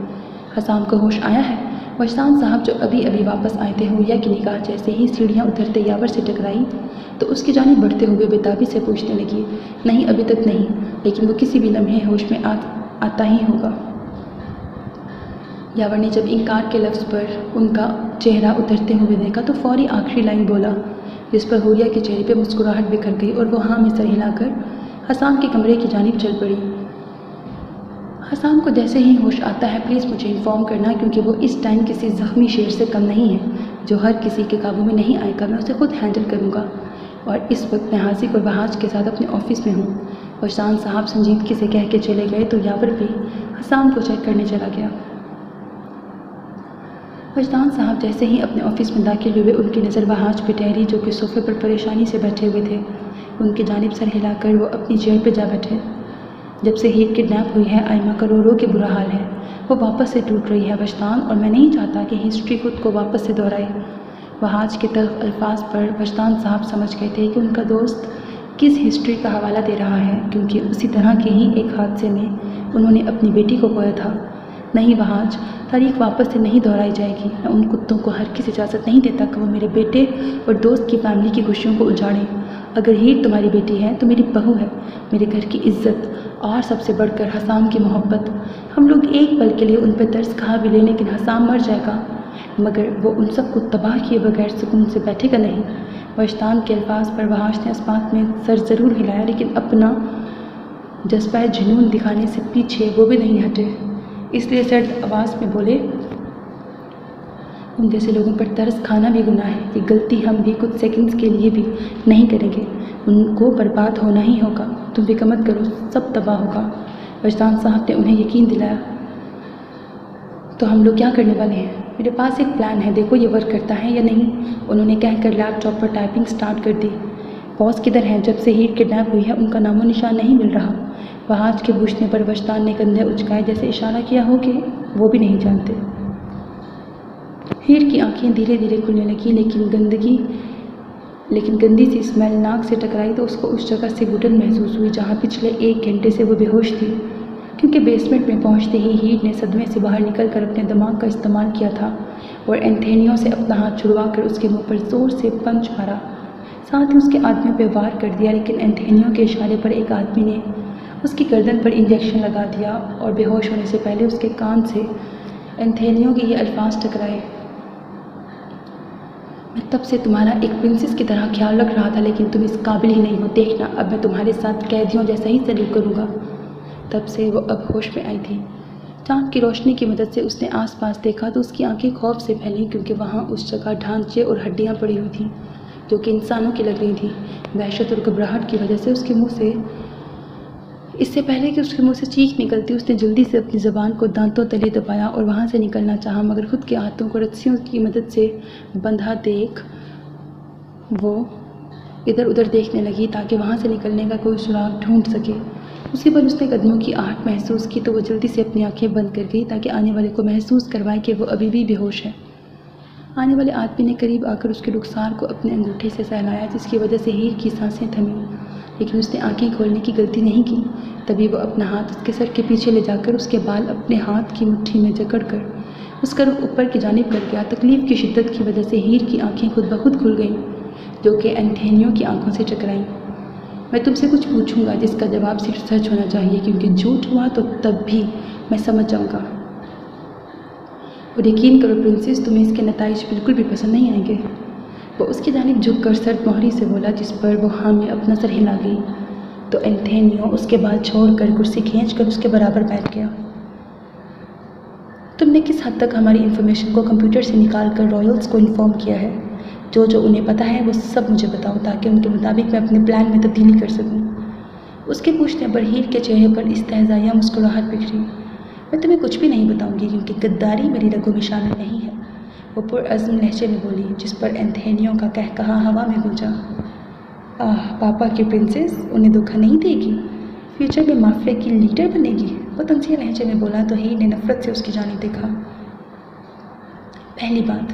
हसाम को होश आया है? बशतान साहब जो अभी अभी वापस आए थे, हुरिया की निगाह जैसे ही सीढ़ियाँ उतरते यावर से टकराई तो उसकी जानिब बढ़ते हुए बेताबी से पूछने लगी। नहीं, अभी तक नहीं, लेकिन वो किसी भी लम्हे होश में आता ही होगा। यावर ने जब इनकार के लफ्ज़ पर उनका चेहरा उतरते हुए देखा तो फौरी आखिरी लाइन बोला, जिस पर हुरिया के चेहरे पे मुस्कुराहट बिखर गई और वो हाँ में सर हिलाकर हसाम के कमरे की जानिब चल पड़ी। हसाम को जैसे ही होश आता है प्लीज़ मुझे इन्फॉर्म करना, क्योंकि वो इस टाइम किसी ज़ख्मी शेर से कम नहीं है जो हर किसी के काबू में नहीं आएगा। मैं उसे खुद हैंडल करूँगा और इस वक्त मैं हासिक और बहाज के साथ अपने ऑफिस में हूँ। बशतान साहब संजीदगी से कह के चले गए तो यावर भी हसाम को चेक करने चला गया। बशतान साहब जैसे ही अपने ऑफिस में दाखिल हुए उनकी नज़र बहाज पे ठहरी, जो कि सोफे पर परेशानी से बैठे हुए थे। उनकी जानिब सर हिलाकर वो अपनी चेयर पर जा बैठे। जब से हीर किडनैप हुई है आयमा का रो रो के बुरा हाल है, वो वापस से टूट रही है बशतान, और मैं नहीं चाहता कि हिस्ट्री खुद को वापस से दोहराए। बहाज के तल्ख अल्फाज पर बशतान साहब समझ गए थे कि उनका दोस्त किस हिस्ट्री का हवाला दे रहा है, क्योंकि उसी तरह के ही एक हादसे में उन्होंने अपनी बेटी को खोया था। नहीं बहाज, तारीख वापस से नहीं दोहराई जाएगी। मैं उन कुत्तों को हरगिज़ इजाज़त नहीं देता कि वो मेरे बेटे और दोस्त की फैमिली की खुशियों को उजाड़ें। अगर हीर तुम्हारी बेटी है तो मेरी बहू है, मेरे घर की इज्जत और सबसे बढ़कर हसाम की मोहब्बत। हम लोग एक पल के लिए उन पर तरस खा भी लें, लेकिन हसाम मर जाएगा, मगर वो उन सबको तबाह किए बगैर सुकून से बैठेगा नहीं। बशतान के अल्फाज पर बहाश ने अस्पात में सर ज़रूर हिलाया, लेकिन अपना जज्बा जुनून दिखाने से पीछे वो भी नहीं हटे। इसलिए सर्द आवाज़ में बोले, उन जैसे लोगों पर तरस खाना भी गुनाह है। ये गलती हम भी कुछ सेकंड्स के लिए भी नहीं करेंगे, उनको बर्बाद होना ही होगा। तुम फिक्र मत करो, सब तबाह होगा। बशतान साहब ने उन्हें यकीन दिलाया। तो हम लोग क्या करने वाले हैं? मेरे पास एक प्लान है, देखो ये वर्क करता है या नहीं। उन्होंने कहकर लैपटॉप पर टाइपिंग स्टार्ट कर दी। बॉस किधर हैं? जब से हीर किडनैप हुई है उनका नामो निशान नहीं मिल रहा। बहाज के पूछने पर बशतान ने कंधे उचकाए जैसे इशारा किया हो कि वो भी नहीं जानते। हीर की आंखें धीरे धीरे खुलने लगी, लेकिन गंदी सी स्मेल नाक से टकराई तो उसको उस जगह से घुटन महसूस हुई जहाँ पिछले 1 घंटे से वो बेहोश थी, क्योंकि बेसमेंट में पहुँचते ही हीर ने सदमे से बाहर निकलकर अपने दिमाग का इस्तेमाल किया था और एंथोनियो से अपना हाथ छुड़वा कर उसके मुँह पर ज़ोर से पंच मारा। साथ ही उसके आदमियों पर वार कर दिया, लेकिन एंथोनियो के इशारे पर एक आदमी ने उसकी गर्दन पर इंजेक्शन लगा दिया और बेहोश होने से पहले उसके कान से एंथोनियो के ये अल्फाज टकराए, मैं तब से तुम्हारा एक प्रिंसेस की तरह ख्याल रख रहा था, लेकिन तुम इस काबिल ही नहीं हो। देखना, अब मैं तुम्हारे साथ कैदियों जैसा ही सलूक करूँगा। तब से वो अब होश में आई थी। चाँद की रोशनी की मदद से उसने आसपास देखा तो उसकी आंखें खौफ से फैलीं, क्योंकि वहाँ उस जगह ढांचे और हड्डियाँ पड़ी हुई थीं जो कि इंसानों की लग रही थीं। वहशत और घबराहट की वजह से उसके मुँह से, इससे पहले कि उसके मुंह से चीख निकलती, उसने जल्दी से अपनी ज़बान को दांतों तले दबाया और वहाँ से निकलना चाहा, मगर खुद के हाथों को रस्सियों की मदद से बंधा देख वो इधर उधर देखने लगी ताकि वहाँ से निकलने का कोई सुराग ढूंढ सके। उसी पर उसने कदमों की आहट महसूस की तो वो जल्दी से अपनी आंखें बंद कर गई ताकि आने वाले को महसूस करवाए कि वो अभी भी बेहोश है। आने वाले आदमी ने करीब आकर उसके रुखसार को अपने अंगूठे से सहलाया, जिसकी वजह से हीर की सांसें थमी। लेकिन उसने आंखें खोलने की गलती नहीं की। तभी वो अपना हाथ उसके सर के पीछे ले जाकर उसके बाल अपने हाथ की मुट्ठी में जकड़कर उसका रुख ऊपर की जानिब कर गया। तकलीफ़ की शिद्दत की वजह से हीर की आंखें खुद ब खुद खुल गईं, जो कि एंथोनियो की आंखों से टकराईं। मैं तुमसे कुछ पूछूंगा जिसका जवाब सिर्फ सच होना चाहिए, क्योंकि झूठ हुआ तो तब भी मैं समझ जाऊंगा। और यकीन करो प्रिंसेस, तुम्हें इसके नताइज बिल्कुल भी पसंद नहीं आएंगे। वो उसकी जानिब झुककर सर्द मोहरी से बोला, जिस पर वो हाँ में अपना सर हिला गई। तो एंथोनियो उसके बाद छोड़कर कुर्सी खींचकर उसके बराबर बैठ गया। तुमने किस हद तक हमारी इन्फॉर्मेशन को कंप्यूटर से निकाल कर रॉयल्स को इन्फॉर्म किया है? जो जो उन्हें पता है वो सब मुझे बताओ, ताकि उनके मुताबिक मैं अपने प्लान में तब्दीली कर सकूं। उसके पूछने पर हीर के चेहरे पर इस्तेहज़ाया मुस्कुराहट बिखरी। मैं तुम्हें कुछ भी नहीं बताऊंगी, क्योंकि गद्दारी मेरी रगों में शामिल नहीं है, वो पुरअज़्म लहजे में बोली, जिस पर एंथोनियो का कहकहा हवा में गूंजा। पापा की प्रिंसेस उन्हें धोखा नहीं देगी, फ्यूचर में माफिया की लीडर बनेगी, वो तंज़िया लहजे में बोला। तो हीर ने नफरत से उसकी जानिब देखा। पहली बात,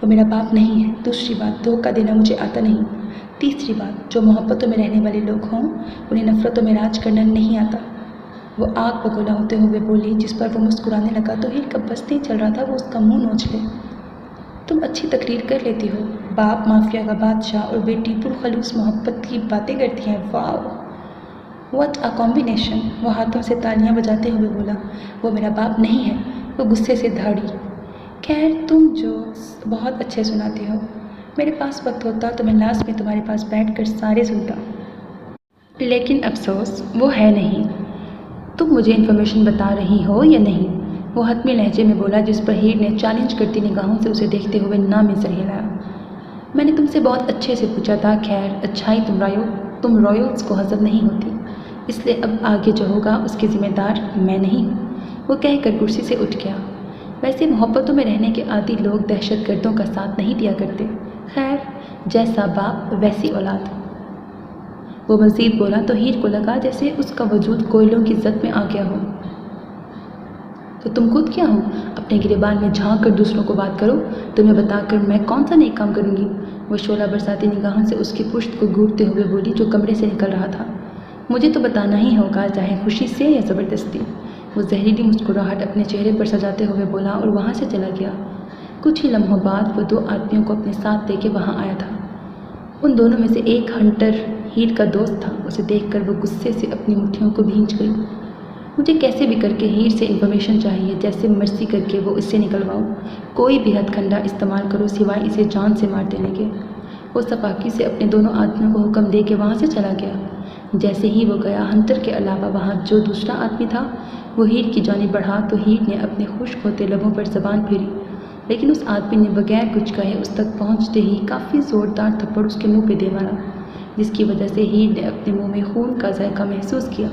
वो मेरा बाप नहीं है। दूसरी बात, धोखा देना मुझे आता नहीं। तीसरी बात, जो मोहब्बतों में रहने वाले लोग हों उन्हें नफरतों में राज करना नहीं आता। वो आग बगोला होते हुए बोली, जिस पर वो मुस्कुराने लगा। तो हीर का बस नहीं चल रहा था वो उसका मुंह नोच ले। तुम अच्छी तकरीर कर लेती हो। बाप माफिया का बादशाह और बेटी पुरखलूस मोहब्बत की बातें करती हैं। वाह, व्हाट अ कॉम्बिनेशन। वो हाथों से तालियां बजाते हुए बोला। वो मेरा बाप नहीं है, वो गुस्से से दहाड़ी। खैर, तुम जो बहुत अच्छे सुनाते हो। मेरे पास वक्त होता तो मैं लास्ट में तुम्हारे पास बैठकर सारे सुनता, लेकिन अफसोस वो है नहीं। तुम मुझे इन्फॉर्मेशन बता रही हो या नहीं? वो हतमी लहजे में बोला, जिस पर हीर ने चैलेंज करती निगाहों से उसे देखते हुए ना में सर हिलाया। मैंने तुमसे बहुत अच्छे से पूछा था। खैर, अच्छाई तुम रॉयल्स को हजम नहीं होती, इसलिए अब आगे जो होगा उसकी ज़िम्मेदार मैं नहीं हूँ। वो कहकर कुर्सी से उठ गया। वैसे मोहब्बतों में रहने के आदी लोग दहशतगर्दों का साथ नहीं दिया करते। खैर, जैसा बाप वैसी औलाद। वो मज़ीद बोला तो हीर को लगा जैसे उसका वजूद कोयलों की ज़द में आ गया हो। तो तुम खुद क्या हो? अपने गिरेबान में झांक कर दूसरों को बात करो। तुम्हें बताकर मैं कौन सा नेक काम करूँगी? वो शोला बरसाती निगाहों से उसकी पुश्त को घूरते हुए बोली, जो कमरे से निकल रहा था। मुझे तो बताना ही होगा, चाहे खुशी से या ज़बरदस्ती। वो जहरीली मुस्कुराहट अपने चेहरे पर सजाते हुए बोला और वहाँ से चला गया। कुछ ही लम्हों बाद वो 2 आदमियों को अपने साथ लेके वहाँ आया था। उन दोनों में से एक हंटर हीर का दोस्त था। उसे देखकर वो गुस्से से अपनी मुट्ठियों को भींच गई। मुझे कैसे भी करके हीर से इन्फॉर्मेशन चाहिए, जैसे मर्जी करके वो इससे निकलवाओ। कोई भी हथकंडा इस्तेमाल करो सिवाय इसे जान से मार देने के। वो सपाकी से अपने दोनों आदमियों को हुक्म दे के वहाँ से चला गया। जैसे ही वो गया, हंटर के अलावा वहाँ जो दूसरा आदमी था वो हीर की जानिब बढ़ा। तो हीर ने अपने खुश्क होते लबों पर ज़बान फेरी, लेकिन उस आदमी ने बगैर कुछ कहे उस तक पहुँचते ही काफ़ी ज़ोरदार थप्पड़ उसके मुँह पे दे मारा, जिसकी वजह से हीर ने अपने मुँह में खून का जायका महसूस किया।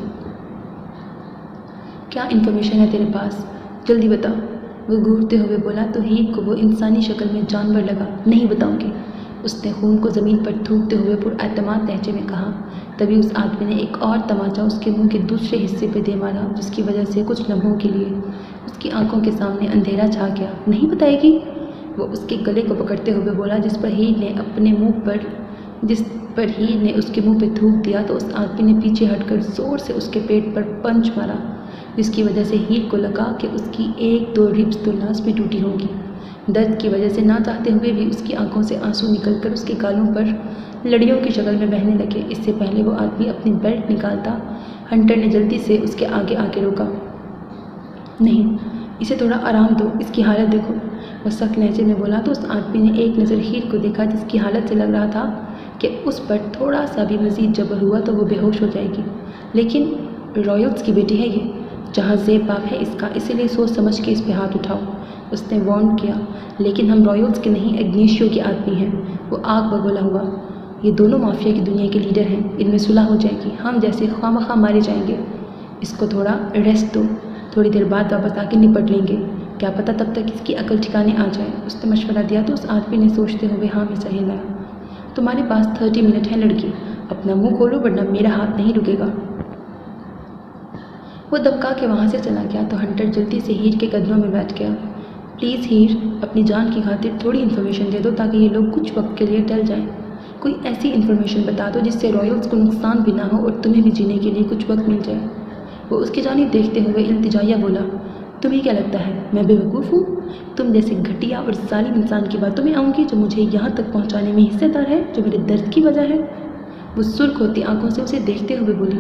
क्या इन्फॉर्मेशन है तेरे पास? जल्दी बता, वो घूरते हुए बोला। तो हीर को वो इंसानी शक्ल में जानवर लगा। नहीं बताऊंगी, उसने खून को ज़मीन पर थूकते हुए पुरएतमाद लहजे में कहा। तभी उस आदमी ने एक और तमाचा उसके मुंह के दूसरे हिस्से पे दे मारा, जिसकी वजह से कुछ लम्हों के लिए उसकी आंखों के सामने अंधेरा छा गया। नहीं बताएगी? वो उसके गले को पकड़ते हुए बोला, जिस पर हीर ने उसके मुंह पे थूक दिया। तो उस आदमी ने पीछे हटकर ज़ोर से उसके पेट पर पंच मारा, जिसकी वजह से हीर को लगा कि उसकी 1-2 रिब्स तो लाश में टूटी होंगी। दर्द की वजह से ना चाहते हुए भी उसकी आंखों से आंसू निकलकर उसके गालों पर लड़ियों की शक्ल में बहने लगे। इससे पहले वो आदमी अपनी बेल्ट निकालता, हंटर ने जल्दी से उसके आगे आके रोका। नहीं, इसे थोड़ा आराम दो, इसकी हालत देखो, वो सख्त लहजे में बोला। तो उस आदमी ने एक नज़र हीर को देखा, जिसकी हालत से लग रहा था कि उस पर थोड़ा सा भी मज़ीद जबर हुआ तो वो बेहोश हो जाएगी। लेकिन रॉयल्स की बेटी है ये, जहाँ ज़ेब बाप है इसका, इसीलिए सोच समझ के इस पे हाथ उठाओ, उसने वार्न किया। लेकिन हम रॉयल्स के नहीं, इग्नेशियो के आदमी हैं। वो आग बगोला हुआ। ये दोनों माफिया की दुनिया के लीडर हैं, इनमें सुलह हो जाएगी, हम जैसे खामखा मारे जाएंगे। इसको थोड़ा रेस्ट दो, थोड़ी देर बाद वापस आके निपट लेंगे, क्या पता तब तक इसकी अकल ठिकाने आ जाए, उसने मशवरा दिया। तो उस आदमी ने सोचते हुए हाँ में सही लाया। तुम्हारे पास 30 मिनट है लड़की, अपना मुँह खोलो वरना मेरा हाथ नहीं रुकेगा। वो दबका के वहाँ से चला गया। तो हंटर जल्दी से हीर के कदमों में बैठ गया। प्लीज़ हीर, अपनी जान की खातिर थोड़ी इन्फॉर्मेशन दे दो, ताकि ये लोग कुछ वक्त के लिए टल जाएं। कोई ऐसी इन्फॉर्मेशन बता दो जिससे रॉयल्स को नुकसान भी ना हो और तुम्हें भी जीने के लिए कुछ वक्त मिल जाए। वो उसकी जानिब देखते हुए इल्तिजाया बोला, तुम्हें क्या लगता है मैं बेवकूफ़ हूँ? तुम जैसे घटिया और जालिम इंसान की बातों में आऊँगी जो मुझे यहाँ तक पहुँचाने में हिस्सेदार है, जो मेरे दर्द की वजह है? वो सुर्ख होती आंखों से उसे देखते हुए बोली,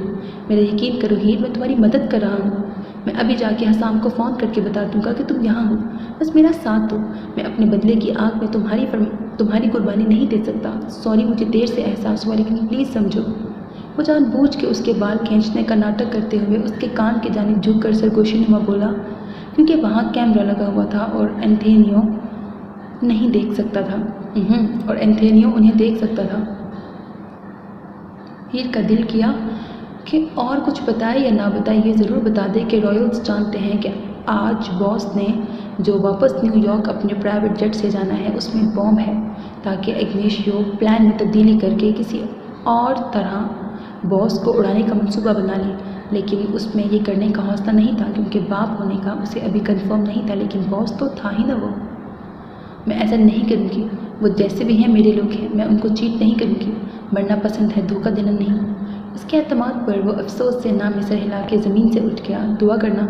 मेरा यकीन करो हीर, मैं तुम्हारी मदद कर रहा हूँ। मैं अभी जाके हसाम को फ़ोन करके बता दूंगा कि तुम यहाँ हो, बस मेरा साथ दो। मैं अपने बदले की आग में तुम्हारी कुर्बानी नहीं दे सकता। सॉरी, मुझे देर से एहसास हुआ, लेकिन प्लीज़ समझो। वो जानबूझ के उसके बाल खींचने का नाटक करते हुए उसके कान की जानिब झुक कर सरगोशीनुमा बोला, क्योंकि वहाँ कैमरा लगा हुआ था और एंथोनियो नहीं देख सकता था। और एंथोनियो उन्हें देख सकता था। हीर का दिल किया कि और कुछ बताए या ना बताए, ये ज़रूर बता दे कि रॉयल्स जानते हैं कि आज बॉस ने जो वापस न्यूयॉर्क अपने प्राइवेट जेट से जाना है उसमें बॉम्ब है, ताकि इग्नेशियो प्लान में तब्दीली करके किसी और तरह बॉस को उड़ाने का मंसूबा बना ले। लेकिन उसमें ये करने का हौसला नहीं था, क्योंकि बाप होने का उसे अभी कंफर्म नहीं था, लेकिन बॉस तो था ही ना वो। मैं ऐसा नहीं करूँगी, वो जैसे भी हैं मेरे लोग हैं, मैं उनको चीट नहीं करूँगी। मरना पसंद है, धोखा देना नहीं। उसके एतमाद पर वो अफसोस से ना में सर हिला के ज़मीन से उठ गया। दुआ करना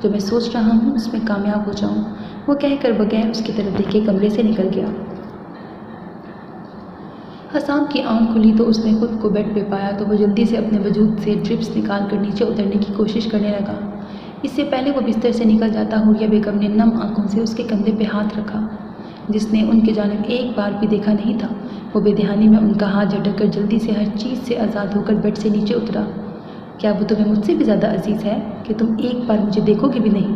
जो मैं सोच रहा हूँ उसमें कामयाब हो जाऊँ, वो कहकर बगैर उसकी तरफ देखे कमरे से निकल गया। हसाम की आंख खुली तो उसने खुद को बेड पे पाया तो वो जल्दी से अपने वजूद से ड्रिप्स निकाल कर नीचे उतरने की कोशिश करने लगा। इससे पहले वो बिस्तर से निकल जाता, हुरिया बेगम ने नम आंखों से उसके कंधे पे हाथ रखा, जिसने उनके जानिब एक बार भी देखा नहीं था। वो बेदहानी में उनका हाथ झटक कर जल्दी से हर चीज़ से आज़ाद होकर बेड से नीचे उतरा। क्या वो तुम्हें मुझसे भी ज़्यादा अजीज़ है कि तुम एक बार मुझे देखोगे भी नहीं?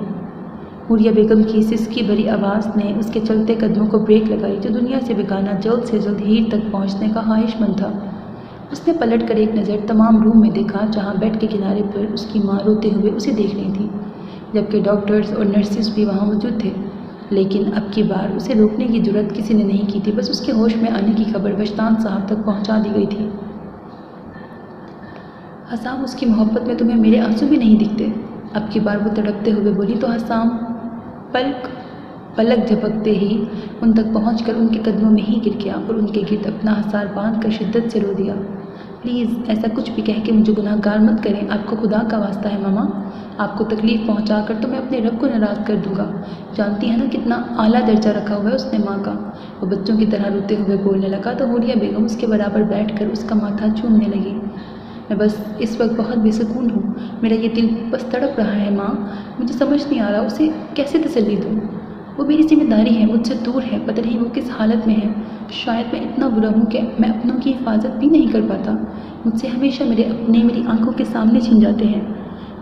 हुरिया बेगम की सिसकी भरी आवाज़ ने उसके चलते कदमों को ब्रेक लगाई, जो दुनिया से बेगाना जल्द से जल्द हीर तक पहुंचने का ख्वाहिशमंद था। उसने पलट कर एक नज़र तमाम रूम में देखा, जहां बेड के किनारे पर उसकी माँ रोते हुए उसे देख रही थी, जबकि डॉक्टर्स और नर्सिस भी वहाँ मौजूद थे। लेकिन अब की बार उसे रोकने की जुर्रत किसी ने नहीं की थी। बस उसके होश में आने की खबर बशतान साहब तक पहुँचा दी गई थी। हसाम, उसकी मोहब्बत में तुम्हें मेरे आंसू भी नहीं दिखते? अब की बार वो तड़पते हुए बोली तो हसाम पलक झपकते ही उन तक पहुंचकर उनके कदमों में ही गिर गया और उनके गिर्द अपना हसार बांध कर शिद्दत से रो दिया। प्लीज़ ऐसा कुछ भी कह के मुझे गुनाहगार मत करें, आपको खुदा का वास्ता है मामा। आपको तकलीफ़ पहुंचा कर तो मैं अपने रब को नाराज़ कर दूंगा। जानती है ना कितना आला दर्जा रखा हुआ है उसने माँ का। वो बच्चों की तरह रोते हुए बोलने लगा तो हुरिया बेगम उसके बराबर बैठकर उसका माथा चूमने लगी। मैं बस इस वक्त बहुत बेसुकून हूँ, मेरा ये दिल बस तड़प रहा है माँ, मुझे समझ नहीं आ रहा उसे कैसे तसल्ली दूँ। वो मेरी जिम्मेदारी है, मुझसे दूर है, पता नहीं वो किस हालत में है। शायद मैं इतना बुरा हूँ कि मैं अपनों की हिफाजत भी नहीं कर पाता। मुझसे हमेशा मेरे अपने मेरी आंखों के सामने छिन जाते हैं।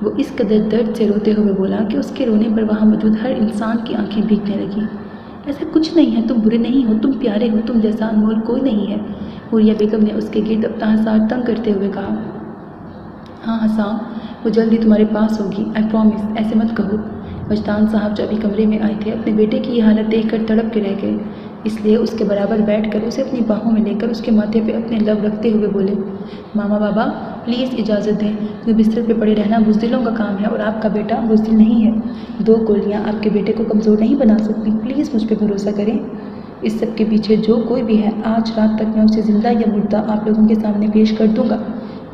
वो इस कदर दर्द से रोते हुए बोला कि उसके रोने पर वहाँ मौजूद हर इंसान की आंखें भीगने लगी। ऐसा कुछ नहीं है, तुम बुरे नहीं हो, तुम प्यारे हो, तुम जैसा अनमोल कोई नहीं है। हुरिया बेगम ने उसके गिर्द अपना हसार तंग करते हुए कहा। हाँ हसाम, वो जल्दी तुम्हारे पास होगी, आई प्रॉमिस, ऐसे मत कहो। बशतान साहब जो अभी कमरे में आए थे अपने बेटे की ये हालत देखकर तड़प के रह गए, इसलिए उसके बराबर बैठकर उसे अपनी बाहों में लेकर उसके माथे पे अपने लब रखते हुए बोले, मामा बाबा प्लीज़ इजाज़त दें, क्योंकि बिस्तर पे पड़े रहना बुज़दिलों का काम है और आपका बेटा बुज़दिल नहीं है। 2 गोलियाँ आपके बेटे को कमज़ोर नहीं बना सकती, प्लीज़ मुझ पर भरोसा करें। इस सब के पीछे जो कोई भी है, आज रात तक मैं उसे ज़िंदा या मुर्दा आप लोगों के सामने पेश कर दूँगा।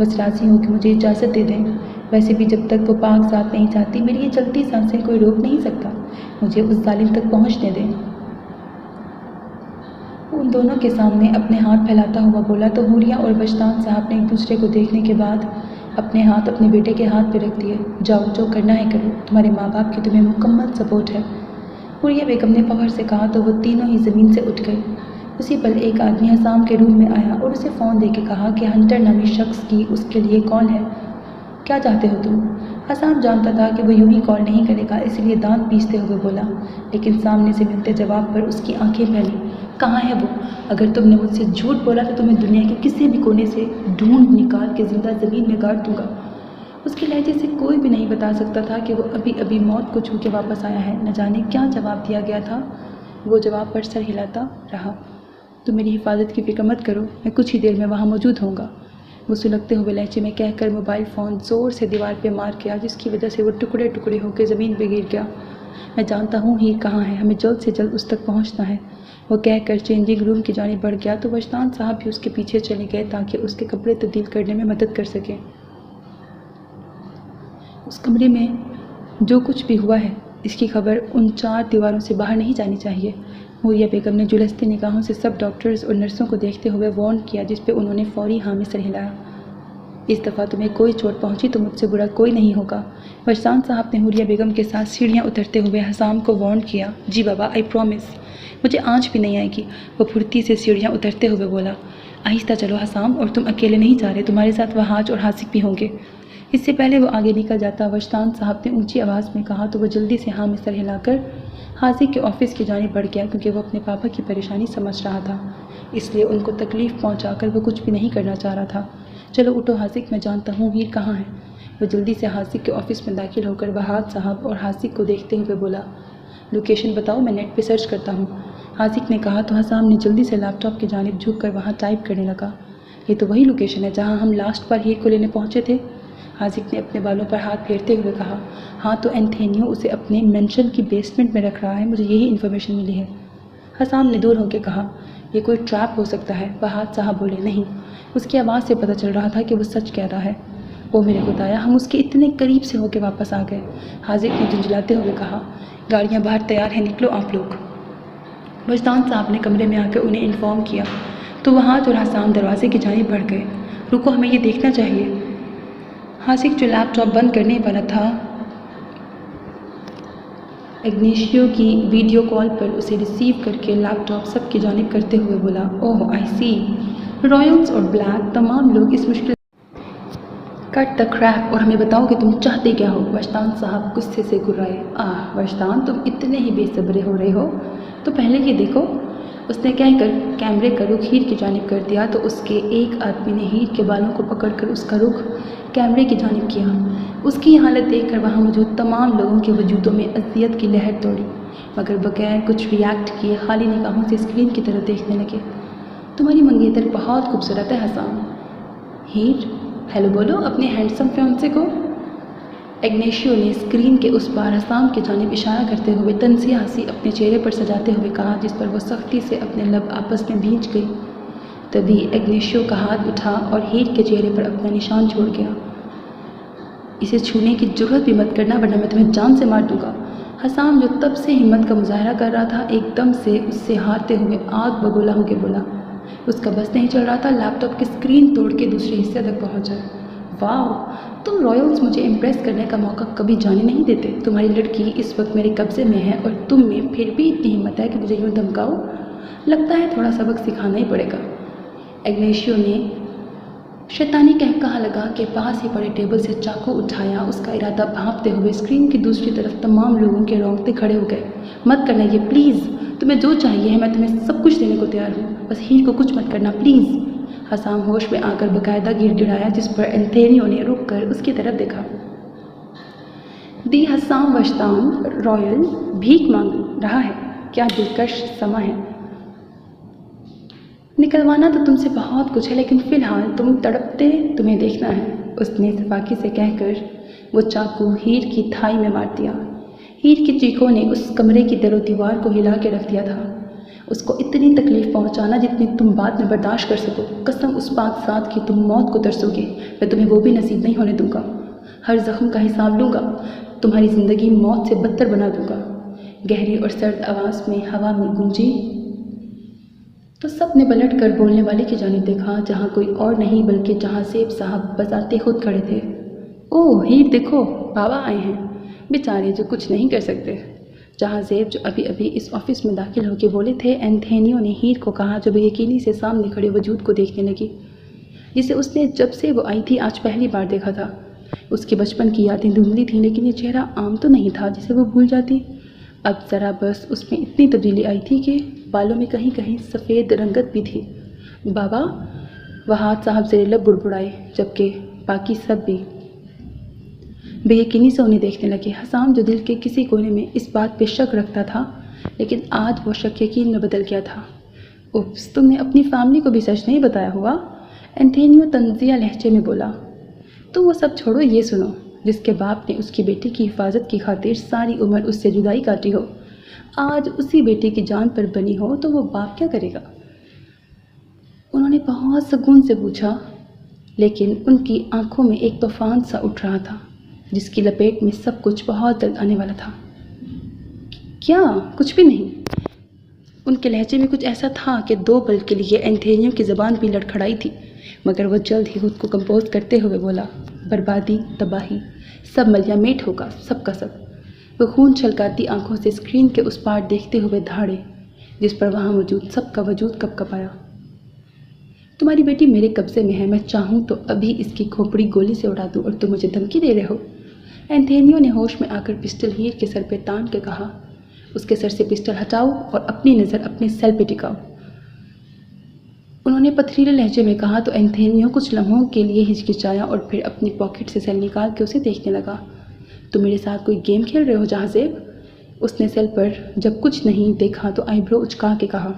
बस राज़ी हो कि मुझे इजाज़त दे दें। वैसे भी जब तक वो पाक ज़ात नहीं चाहती, मेरी ये चलती सांसें कोई रोक नहीं सकता। मुझे उस जालिम तक पहुँचने दें। उन दोनों के सामने अपने हाथ फैलाता हुआ बोला तो हुरिया और बशतान साहब ने एक दूसरे को देखने के बाद अपने हाथ अपने बेटे के हाथ पे रख दिए। जाओ, जो करना है करो, तुम्हारे माँ बाप की तुम्हें मुकम्मल सपोर्ट है। हुरिया बेगम ने फ़ख्र से कहा तो वो तीनों ही ज़मीन से उठ गए। उसी पल एक आदमी हसाम के रूम में आया और उसे फ़ोन देके कहा कि हंटर नामी शख्स की उसके लिए कॉल है। क्या चाहते हो तुम? हसाम जानता था कि वो यूं ही कॉल नहीं करेगा, इसलिए दांत पीसते हुए बोला, लेकिन सामने से मिलते जवाब पर उसकी आंखें फैली। कहाँ है वो? अगर तुमने मुझसे झूठ बोला तो तुम्हें दुनिया के किसी भी कोने से ढूंढ निकाल के जिंदा ज़मीन में गाड़ दूंगा। उसके लहजे से कोई भी नहीं बता सकता था कि वो अभी अभी मौत को छू के वापस आया है। न जाने क्या जवाब दिया गया था। वो जवाब पर सर हिलाता रहा। तुम मेरी हिफाजत की फिक्र मत करो, मैं कुछ ही देर में वहाँ मौजूद होऊंगा। वो सुलगते हुए लहजे में कहकर मोबाइल फ़ोन ज़ोर से दीवार पे मार किया, जिसकी वजह से वो टुकड़े टुकड़े होकर ज़मीन पे गिर गया। मैं जानता हूँ हीर कहाँ है, हमें जल्द से जल्द उस तक पहुँचना है। वो कहकर चेंजिंग रूम की जानिब बढ़ गया तो वजदान साहब भी उसके पीछे चले गए ताकि उसके कपड़े तब्दील करने में मदद कर सकें। उस कमरे में जो कुछ भी हुआ है इसकी खबर उन 4 दीवारों से बाहर नहीं जानी चाहिए। हुरिया बेगम ने झुलसती निगाहों से सब डॉक्टर्स और नर्सों को देखते हुए वार्न किया, जिस पे उन्होंने फौरी हाँ में सर हिलाया। इस दफ़ा तुम्हें कोई चोट पहुंची तो मुझसे बुरा कोई नहीं होगा। वजदान साहब ने हुरिया बेगम के साथ सीढ़ियां उतरते हुए हसाम को वार्न किया। जी बाबा, आई प्रॉमिस, मुझे आँच भी नहीं आएगी। वो फुर्ती से सीढ़ियां उतरते हुए बोला। आहिस्ता चलो हसाम, और तुम अकेले नहीं जा रहे, तुम्हारे साथ वहाज और हासिक भी होंगे। इससे पहले वो आगे निकल जाता वजदान साहब ने ऊंची आवाज़ में कहा तो वो जल्दी से हाँ में सर हिलाकर हासिक के ऑफिस की जानिब बढ़ गया, क्योंकि वो अपने पापा की परेशानी समझ रहा था, इसलिए उनको तकलीफ़ पहुंचाकर वो कुछ भी नहीं करना चाह रहा था। चलो उठो हासिक, मैं जानता हूँ हीर कहाँ है। वो जल्दी से हासिक के ऑफिस में दाखिल होकर वहाज साहब और हासिक को देखते हुए बोला, लोकेशन बताओ, मैं नेट पे सर्च करता हूँ। हासिक ने कहा तो हसाम ने जल्दी से लैपटॉप की जानिब झुक कर वहाँ टाइप करने लगा। ये तो वही लोकेशन है जहाँ हम लास्ट बार हीर को लेने पहुँचे थे। हासिक ने अपने बालों पर हाथ फेरते हुए कहा। हाँ तो एंथोनियो उसे अपने मेंशन की बेसमेंट में रख रहा है, मुझे यही इन्फॉर्मेशन मिली है। हसाम ने दूर होकर कहा, ये कोई ट्रैप हो सकता है। वहाज साहब बोले, नहीं, उसकी आवाज़ से पता चल रहा था कि वो सच कह रहा है। वो मेरे को बताया, हम उसके इतने करीब से होकर वापस आ गए। हासिक ने झुंझलाते हुए कहा, गाड़ियाँ बाहर तैयार हैं, निकलो आप लोग। वजदान साहब ने कमरे में आकर उन्हें इन्फॉर्म किया तो वहाज और हसाम दरवाजे की जानिब बढ़ गए। रुको, हमें ये देखना चाहिए। हासिक जो लैपटॉप बंद करने वाला था, इग्नेशियो की वीडियो कॉल पर उसे रिसीव करके लैपटॉप सब की जानिब करते हुए बोला, ओह आई सी, रॉयल्स और ब्लैक तमाम लोग इस मुश्किल कट द क्रैप, और हमें बताओ कि तुम चाहते क्या हो। वजदान साहब गुस्से से गुर्राए। आह वजदान, तुम इतने ही बेसब्रे हो रहे हो तो पहले ये देखो। उसने कहकर कैमरे का रुख हीर की जानिब कर दिया तो उसके एक आदमी ने हीर के बालों को पकड़कर उसका रुख कैमरे की जानिब किया। उसकी हालत देखकर वहाँ मौजूद तमाम लोगों के वजूदों में अज़ियत की लहर दौड़ी, मगर बगैर कुछ रिएक्ट किए खाली निगाहों से स्क्रीन की तरफ देखने लगे। तुम्हारी मंगेतर बहुत खूबसूरत है हसाम। हीर, हेलो बोलो अपने हैंडसम फियांसे को। इग्नेशियो ने स्क्रीन के उस पार हसाम की जानिब इशारा करते हुए तंज़िया हंसी अपने चेहरे पर सजाते हुए कहा, जिस पर वो सख्ती से अपने लब आपस में भींच गई। तभी इग्नेशियो का हाथ उठा और हीर के चेहरे पर अपना निशान छोड़ गया। इसे छूने की जुर्रत भी मत करना, वरना मैं तुम्हें जान से मार दूंगा। हसाम, जो तब से हिम्मत का मुजाहरा कर रहा था, एकदम से उससे हारते हुए आग बगोला होकर बोला। उसका बस नहीं चल रहा था लैपटॉप की स्क्रीन तोड़ के दूसरे हिस्से तक पहुंच जाए। वाह, तुम रॉयल्स मुझे इम्प्रेस करने का मौका कभी जाने नहीं देते। तुम्हारी लड़की इस वक्त मेरे कब्जे में है और तुम में फिर भी इतनी हिम्मत है कि मुझे यूँ धमकाओ। लगता है थोड़ा सबक सिखाना ही पड़ेगा। इग्नेशियो ने शैतानी कहकहा लगा के पास ही पड़े टेबल से चाकू उठाया। उसका इरादा भांपते हुए स्क्रीन की दूसरी तरफ तमाम लोगों के रोंगटे खड़े हो गए। मत करना ये प्लीज़, तुम्हें जो चाहिए है मैं तुम्हें सब कुछ देने को तैयार हूँ, बस हीर को कुछ मत करना प्लीज़। हसाम होश में आकर बाकायदा गिड़गिड़ाया, जिस पर एंथोनियो ने रुक कर उसकी तरफ देखा। दी हसाम वजदान रॉयल भीख मांग रहा है, क्या दिलकश समा है। निकलवाना तो तुमसे बहुत कुछ है, लेकिन फ़िलहाल तुम तड़पते तुम्हें देखना है, उसने सफाकी से कहकर वो चाकू हीर की थाई में मार दिया। हीर की चीखों ने उस कमरे की दरो दीवार को हिला के रख दिया था। उसको इतनी तकलीफ़ पहुंचाना जितनी तुम बाद में बर्दाश्त कर सको। कसम उस पाक साथ की तुम मौत को तरसोगे, मैं तुम्हें वो भी नसीब नहीं होने दूंगा। हर ज़ख्म का हिसाब लूँगा, तुम्हारी ज़िंदगी मौत से बदतर बना दूंगा। गहरी और सर्द आवाज़ में हवा में गूंजी तो सब ने पलट कर बोलने वाले की जानिब देखा, जहाँ कोई और नहीं बल्कि जहांसेब साहब बजाते खुद खड़े थे। ओह हीर देखो, बाबा आए हैं, बेचारे जो कुछ नहीं कर सकते। जहांसेब जो अभी अभी इस ऑफिस में दाखिल होकर बोले थे, एंथोनियो ने हीर को कहा, जो बेयकीनी से सामने खड़े वजूद को देखने लगी, जिसे उसने जब से वो आई थी आज पहली बार देखा था। उसकी बचपन की यादें धुंधली थीं, लेकिन ये चेहरा आम तो नहीं था जिसे वो भूल जाती। अब ज़रा बस उसमें इतनी तब्दीली आई थी कि बालों में कहीं कहीं सफ़ेद रंगत भी थी। बाबा, वहाज साहब ज़ेरे लब बुड़बुड़ाए, जबकि बाकी सब भी बेयकीनी से उन्हें देखने लगे। हसाम, जो दिल के किसी कोने में इस बात पे शक रखता था, लेकिन आज वो शक यकीन में बदल गया था। उप्स, तुमने अपनी फैमिली को भी सच नहीं बताया हुआ, एंथोनियो तंज़िया लहजे में बोला। तो वो सब छोड़ो, ये सुनो, जिसके बाप ने उसकी बेटी की हिफाजत की खातिर सारी उम्र उससे जुदाई काटी हो, आज उसी बेटे की जान पर बनी हो तो वो बाप क्या करेगा? उन्होंने बहुत सुकून से पूछा, लेकिन उनकी आंखों में एक तूफान सा उठ रहा था जिसकी लपेट में सब कुछ बहुत जल्द आने वाला था। क्या? कुछ भी नहीं। उनके लहजे में कुछ ऐसा था कि 2 पल के लिए एंथोनियो की ज़बान भी लड़खड़ाई थी, मगर वह जल्द ही खुद को कंपोज करते हुए बोला, बर्बादी, तबाही, सब मलियामेट होगा, सब का सब। वो खून छलकाती आंखों से स्क्रीन के उस पार देखते हुए धाड़े जिस पर वहाँ मौजूद सबका वजूद कपकपाया। तुम्हारी बेटी मेरे कब्जे में है, मैं चाहूँ तो अभी इसकी खोपड़ी गोली से उड़ा दूँ और तुम मुझे धमकी दे रहे हो? एंथोनियो ने होश में आकर पिस्टल हीर के सर पे तान के कहा, उसके सर से पिस्टल हटाओ और अपनी नज़र अपने सेल पे टिकाओ। उन्होंने पथरीले लहजे में कहा तो एंथोनियो कुछ लम्हों के लिए हिचकिचाया और फिर अपनी पॉकेट से सेल निकाल के उसे देखने लगा। तुम मेरे साथ कोई गेम खेल रहे हो जहाज़ेब? उसने सेल पर जब कुछ नहीं देखा तो आईब्रो उचका के कहा।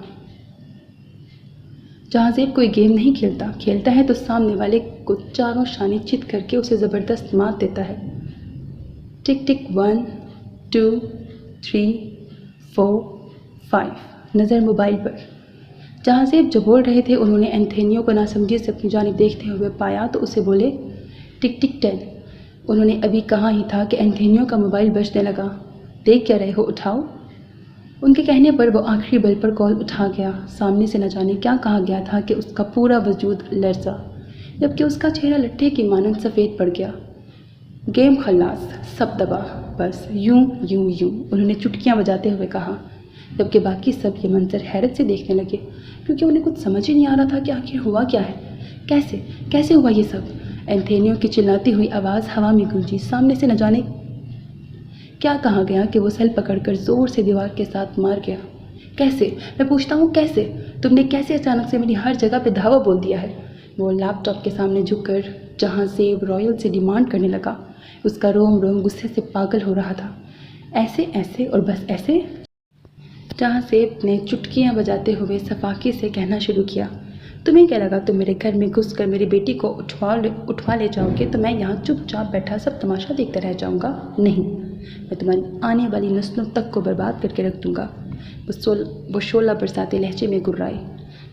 जहाज़ेब कोई गेम नहीं खेलता, खेलता है तो सामने वाले को चारों शाने चित करके उसे ज़बरदस्त मात देता है। टिक टिक 1 2 3 4 5। नज़र मोबाइल पर। जहाज़ेब जो बोल रहे थे उन्होंने एंथोनियो को नासमझी से अपनी जानिब देखते हुए पाया तो उसे बोले, टिक टिक 10। उन्होंने अभी कहा ही था कि एंथोनियो का मोबाइल बजने लगा। देख क्या रहे हो, उठाओ। उनके कहने पर वो आखिरी बल पर कॉल उठा गया। सामने से न जाने क्या कहा गया था कि उसका पूरा वजूद लरज़ा, जबकि उसका चेहरा लट्ठे की मानंद सफ़ेद पड़ गया। गेम खल्लास, सब तबाह, बस यूं यूं यूं, उन्होंने चुटकियां बजाते हुए कहा, जबकि बाकी सब ये मंजर हैरत से देखने लगे क्योंकि उन्हें कुछ समझ ही नहीं आ रहा था कि आखिर हुआ क्या है, कैसे कैसे हुआ ये सब। एंथोनियो की चिल्लाती हुई आवाज़ हवा में गूंजी। सामने से न जाने क्या कहा गया कि वो सेल पकड़कर ज़ोर से दीवार के साथ मार गया। कैसे? मैं पूछता हूँ कैसे? तुमने कैसे अचानक से मेरी हर जगह पे धावा बोल दिया है? वो लैपटॉप के सामने झुककर जहाज़ेब रॉयल से डिमांड करने लगा। उसका रोम रोम गुस्से से पागल हो रहा था। ऐसे ऐसे और बस ऐसे? जहाज़ेब ने चुटकियां बजाते हुए सफाकी से कहना शुरू किया, तुम्हें क्या लगा तुम मेरे घर में घुसकर मेरी बेटी को उठवा ले जाओगे तो मैं यहाँ चुपचाप बैठा सब तमाशा देखता रह जाऊँगा? नहीं, मैं तुम्हारी आने वाली नस्लों तक को बर्बाद करके रख दूँगा। वो शोला बरसाते लहजे में गुर्राए,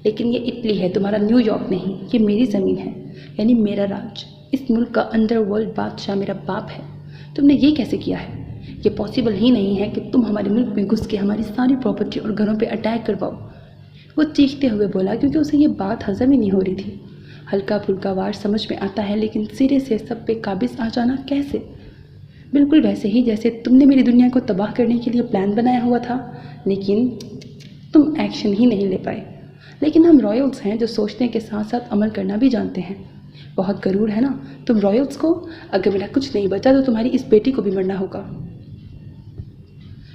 लेकिन ये इटली है, तुम्हारा न्यूयॉर्क नहीं। ये मेरी ज़मीन है, यानी मेरा राज। इस मुल्क का अंडरवर्ल्ड बादशाह मेरा बाप है। तुमने ये कैसे किया है? ये पॉसिबल ही नहीं है कि तुम हमारे मुल्क में घुस के हमारी सारी प्रॉपर्टी और घरों पे अटैक करवाओ। वो चीखते हुए बोला क्योंकि उसे ये बात हजम ही नहीं हो रही थी। हल्का फुल्का वार समझ में आता है, लेकिन सिरे से सब पे काबिज आ जाना कैसे? बिल्कुल वैसे ही जैसे तुमने मेरी दुनिया को तबाह करने के लिए प्लान बनाया हुआ था, लेकिन तुम एक्शन ही नहीं ले पाए। लेकिन हम रॉयल्स हैं जो सोचने के साथ साथ अमल करना भी जानते हैं। बहुत गरूर है ना तुम रॉयल्स को। अगर मेरा कुछ नहीं बचा तो तुम्हारी इस बेटी को भी मरना होगा।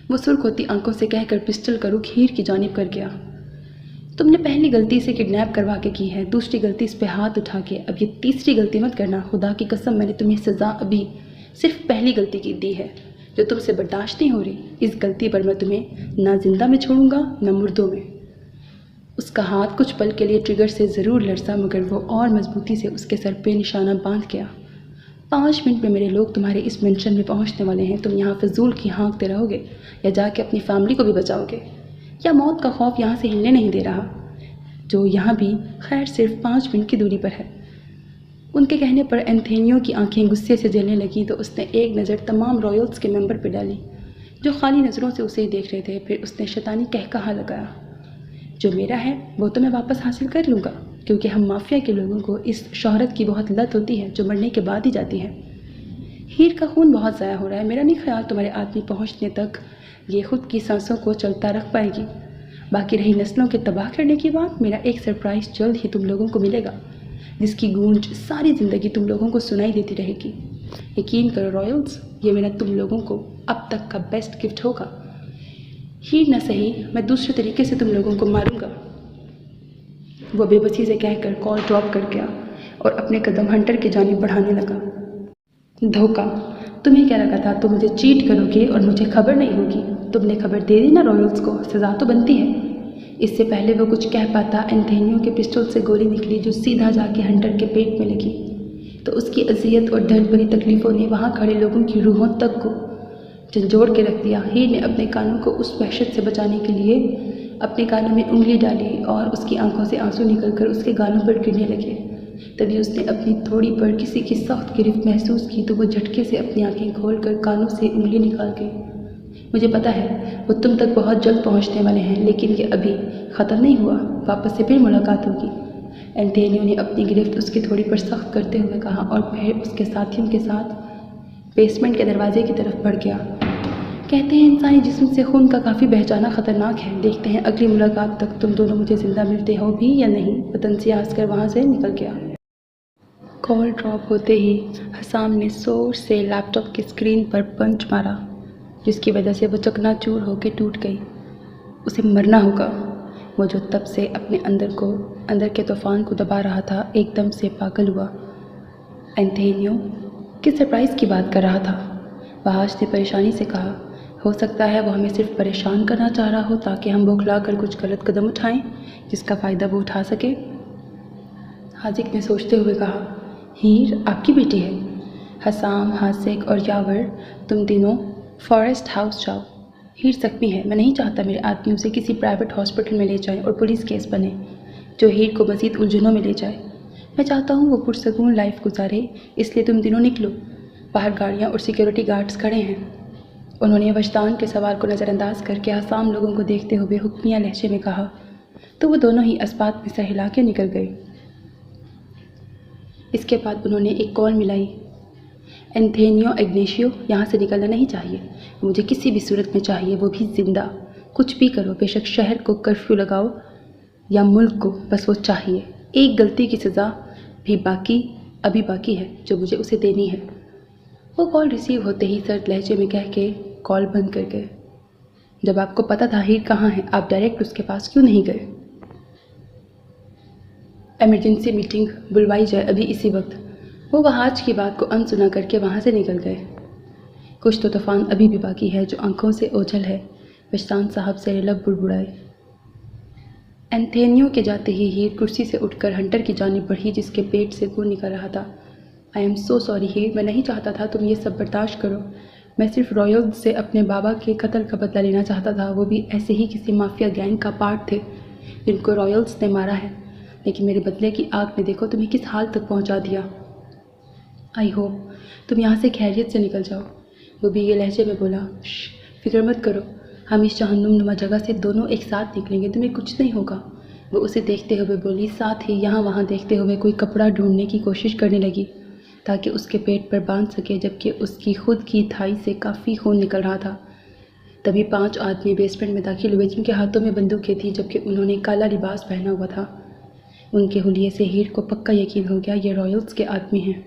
वो सुर्ख होती आंखों से कहकर पिस्टल का रुख हीर की जानिब कर गया। तुमने पहली गलती से किडनैप करवा के की है, दूसरी गलती इस पे हाथ उठा के, अब ये तीसरी गलती मत करना। खुदा की कसम, मैंने तुम्हें सज़ा अभी सिर्फ पहली गलती की दी है जो तुमसे बर्दाश्त नहीं हो रही। इस गलती पर मैं तुम्हें ना जिंदा में छोड़ूंगा ना मुर्दों में। उसका हाथ कुछ पल के लिए ट्रिगर से ज़रूर लरसा, मगर वो और मजबूती से उसके सर पे निशाना बांध गया। 5 मिनट में मेरे लोग तुम्हारे इस मेंशन में पहुंचने वाले हैं। तुम यहाँ फजूल की हाँकते रहोगे या जाके अपनी फैमिली को भी बचाओगे, या मौत का खौफ यहाँ से हिलने नहीं दे रहा, जो यहाँ भी खैर सिर्फ 5 मिनट की दूरी पर है। उनके कहने पर एंथोनियो की आंखें गुस्से से जलने लगीं तो उसने एक नज़र तमाम रॉयल्स के मेंबर पर डाली जो खाली नज़रों से उसे ही देख रहे थे। फिर उसने शैतानी कहकहा लगाया, जो मेरा है वो तो मैं वापस हासिल कर लूँगा, क्योंकि हम माफिया के लोगों को इस शोहरत की बहुत लत होती है जो मरने के बाद ही जाती है। हीर का खून बहुत ज़ाया हो रहा है। मेरा नहीं ख्याल तुम्हारे आदमी पहुँचने तक ये खुद की सांसों को चलता रख पाएगी। बाकी रही नस्लों के तबाह करने की बात, मेरा एक सरप्राइज़ जल्द ही तुम लोगों को मिलेगा जिसकी गूंज सारी ज़िंदगी तुम लोगों को सुनाई देती रहेगी। यकीन करो रॉयल्स, ये मेरा तुम लोगों को अब तक का बेस्ट गिफ्ट होगा। हीर न सही, मैं दूसरे तरीके से तुम लोगों को मारूंगा। वो बेबसी से कहकर कॉल ड्रॉप कर गया और अपने कदम हंटर की जानिब बढ़ाने लगा। धोखा, तुम्हें क्या लगा था तुम मुझे चीट करोगे और मुझे खबर नहीं होगी? तुमने खबर दे दी ना रॉयल्स को, सज़ा तो बनती है। इससे पहले वो कुछ कह पाता, एंथोनियो के पिस्टल से गोली निकली जो सीधा जाके हंटर के पेट में लगी। तो उसकी अजियत और दर्द भरी तकलीफ़ों ने वहाँ खड़े लोगों की रूहों तक को झंझोड़ के रख दिया। हीर ने अपने कानों को उस वहशत से बचाने के लिए अपने कानों में उंगली डाली और उसकी आंखों से आंसू निकलकर उसके गालों पर गिरने लगे। तभी उसने अपनी थोड़ी पर किसी की सख्त गिरफ्त महसूस की तो वो झटके से अपनी आंखें खोलकर कानों से उंगली निकाल गई। मुझे पता है वो तुम तक बहुत जल्द पहुंचने वाले हैं, लेकिन ये अभी ख़त्म नहीं हुआ। वापस से फिर मुलाकात होगी। एंटोनियो ने अपनी गिरफ्त उसकी थोड़ी पर सख्त करते हुए कहा और फिर उसके साथियों के साथ बेसमेंट के दरवाजे की तरफ बढ़ गया। कहते हैं इंसानी जिस्म से खून का काफ़ी बह जाना ख़तरनाक है। देखते हैं अगली मुलाकात तक तुम दोनों मुझे ज़िंदा मिलते हो भी या नहीं। वो तंसिया हंसकर वहाँ से निकल गया। कॉल ड्रॉप होते ही हसाम ने जोर से लैपटॉप की स्क्रीन पर पंच मारा, जिसकी वजह से वो चकनाचूर होकर टूट गई। उसे मरना होगा। वो जो तब से अपने अंदर के तूफान को दबा रहा था, एकदम से पागल हुआ। एंटोनियो किस सरप्राइज़ की बात कर रहा था? वहाज ने परेशानी से कहा। हो सकता है वो हमें सिर्फ परेशान करना चाह रहा हो ताकि हम बौखला कर कुछ गलत कदम उठाएं जिसका फ़ायदा वो उठा सके। हाजिक ने सोचते हुए कहा, हीर आपकी बेटी है। हसाम, हासिक और यावर, तुम तीनों फॉरेस्ट हाउस जाओ। हीर जख्मी है। मैं नहीं चाहता मेरे आदमी उसे किसी प्राइवेट हॉस्पिटल में ले जाएं और पुलिस केस बने जो हीर को मज़ीद उलझनों में ले जाए। मैं चाहता हूँ वो पुरसकून लाइफ गुजारे, इसलिए तुम तीनों निकलो। बाहर गाड़ियाँ और सिक्योरिटी गार्ड्स खड़े हैं। उन्होंने वजदान के सवाल को नज़रअंदाज करके हसाम लोगों को देखते हुए हुक्मिया लहजे में कहा, तो वो दोनों ही अस्पात में से हिला के निकल गए। इसके बाद उन्होंने एक कॉल मिलाई। एंथोनियो इग्नेशियो, यहाँ से निकलना नहीं चाहिए। मुझे किसी भी सूरत में चाहिए, वो भी ज़िंदा। कुछ भी करो, बेशक शहर को कर्फ्यू लगाओ या मुल्क को, बस वो चाहिए। एक गलती की सज़ा भी अभी बाकी है जो मुझे उसे देनी है। वो कॉल रिसीव होते ही सर्द लहजे में कह के कॉल बंद कर गए। जब आपको पता था हीर कहाँ है, आप डायरेक्ट उसके पास क्यों नहीं गए? इमरजेंसी मीटिंग बुलवाई जाए अभी इसी वक्त। वो वहाज की बात को अनसुना करके वहाँ से निकल गए। कुछ तो तूफान अभी भी बाकी है जो आंखों से ओझल है। वजदान साहब से लब बुड़बुड़ाए। एंथोनियो के जाते ही हीर कुर्सी से उठकर हंटर की जानिब बढ़ी जिसके पेट से खून निकल रहा था। आई एम सो सॉरी हीर, मैं नहीं चाहता था तुम ये सब बर्दाश्त करो। मैं सिर्फ रॉयल्स से अपने बाबा के कत्ल का बदला लेना चाहता था। वो भी ऐसे ही किसी माफिया गैंग का पार्ट थे जिनको रॉयल्स ने मारा है, लेकिन मेरे बदले की आग ने देखो तुम्हें किस हाल तक पहुंचा दिया। आई होप तुम यहाँ से खैरियत से निकल जाओ। वो भी ये लहजे में बोला, फिक्र मत करो, हम इस जहन्नुमा जगह से दोनों एक साथ निकलेंगे, तुम्हें कुछ नहीं होगा। वो उसे देखते हुए बोली, साथ ही यहाँ वहाँ देखते हुए कोई कपड़ा ढूंढने की कोशिश करने लगी ताकि उसके पेट पर बांध सके, जबकि उसकी खुद की थाई से काफ़ी खून निकल रहा था। तभी 5 आदमी बेसमेंट में दाखिल हुए जिनके हाथों में बंदूकें थीं, जबकि उन्होंने काला लिबास पहना हुआ था। उनके हुलिये से हीर को पक्का यकीन हो गया ये रॉयल्स के आदमी हैं।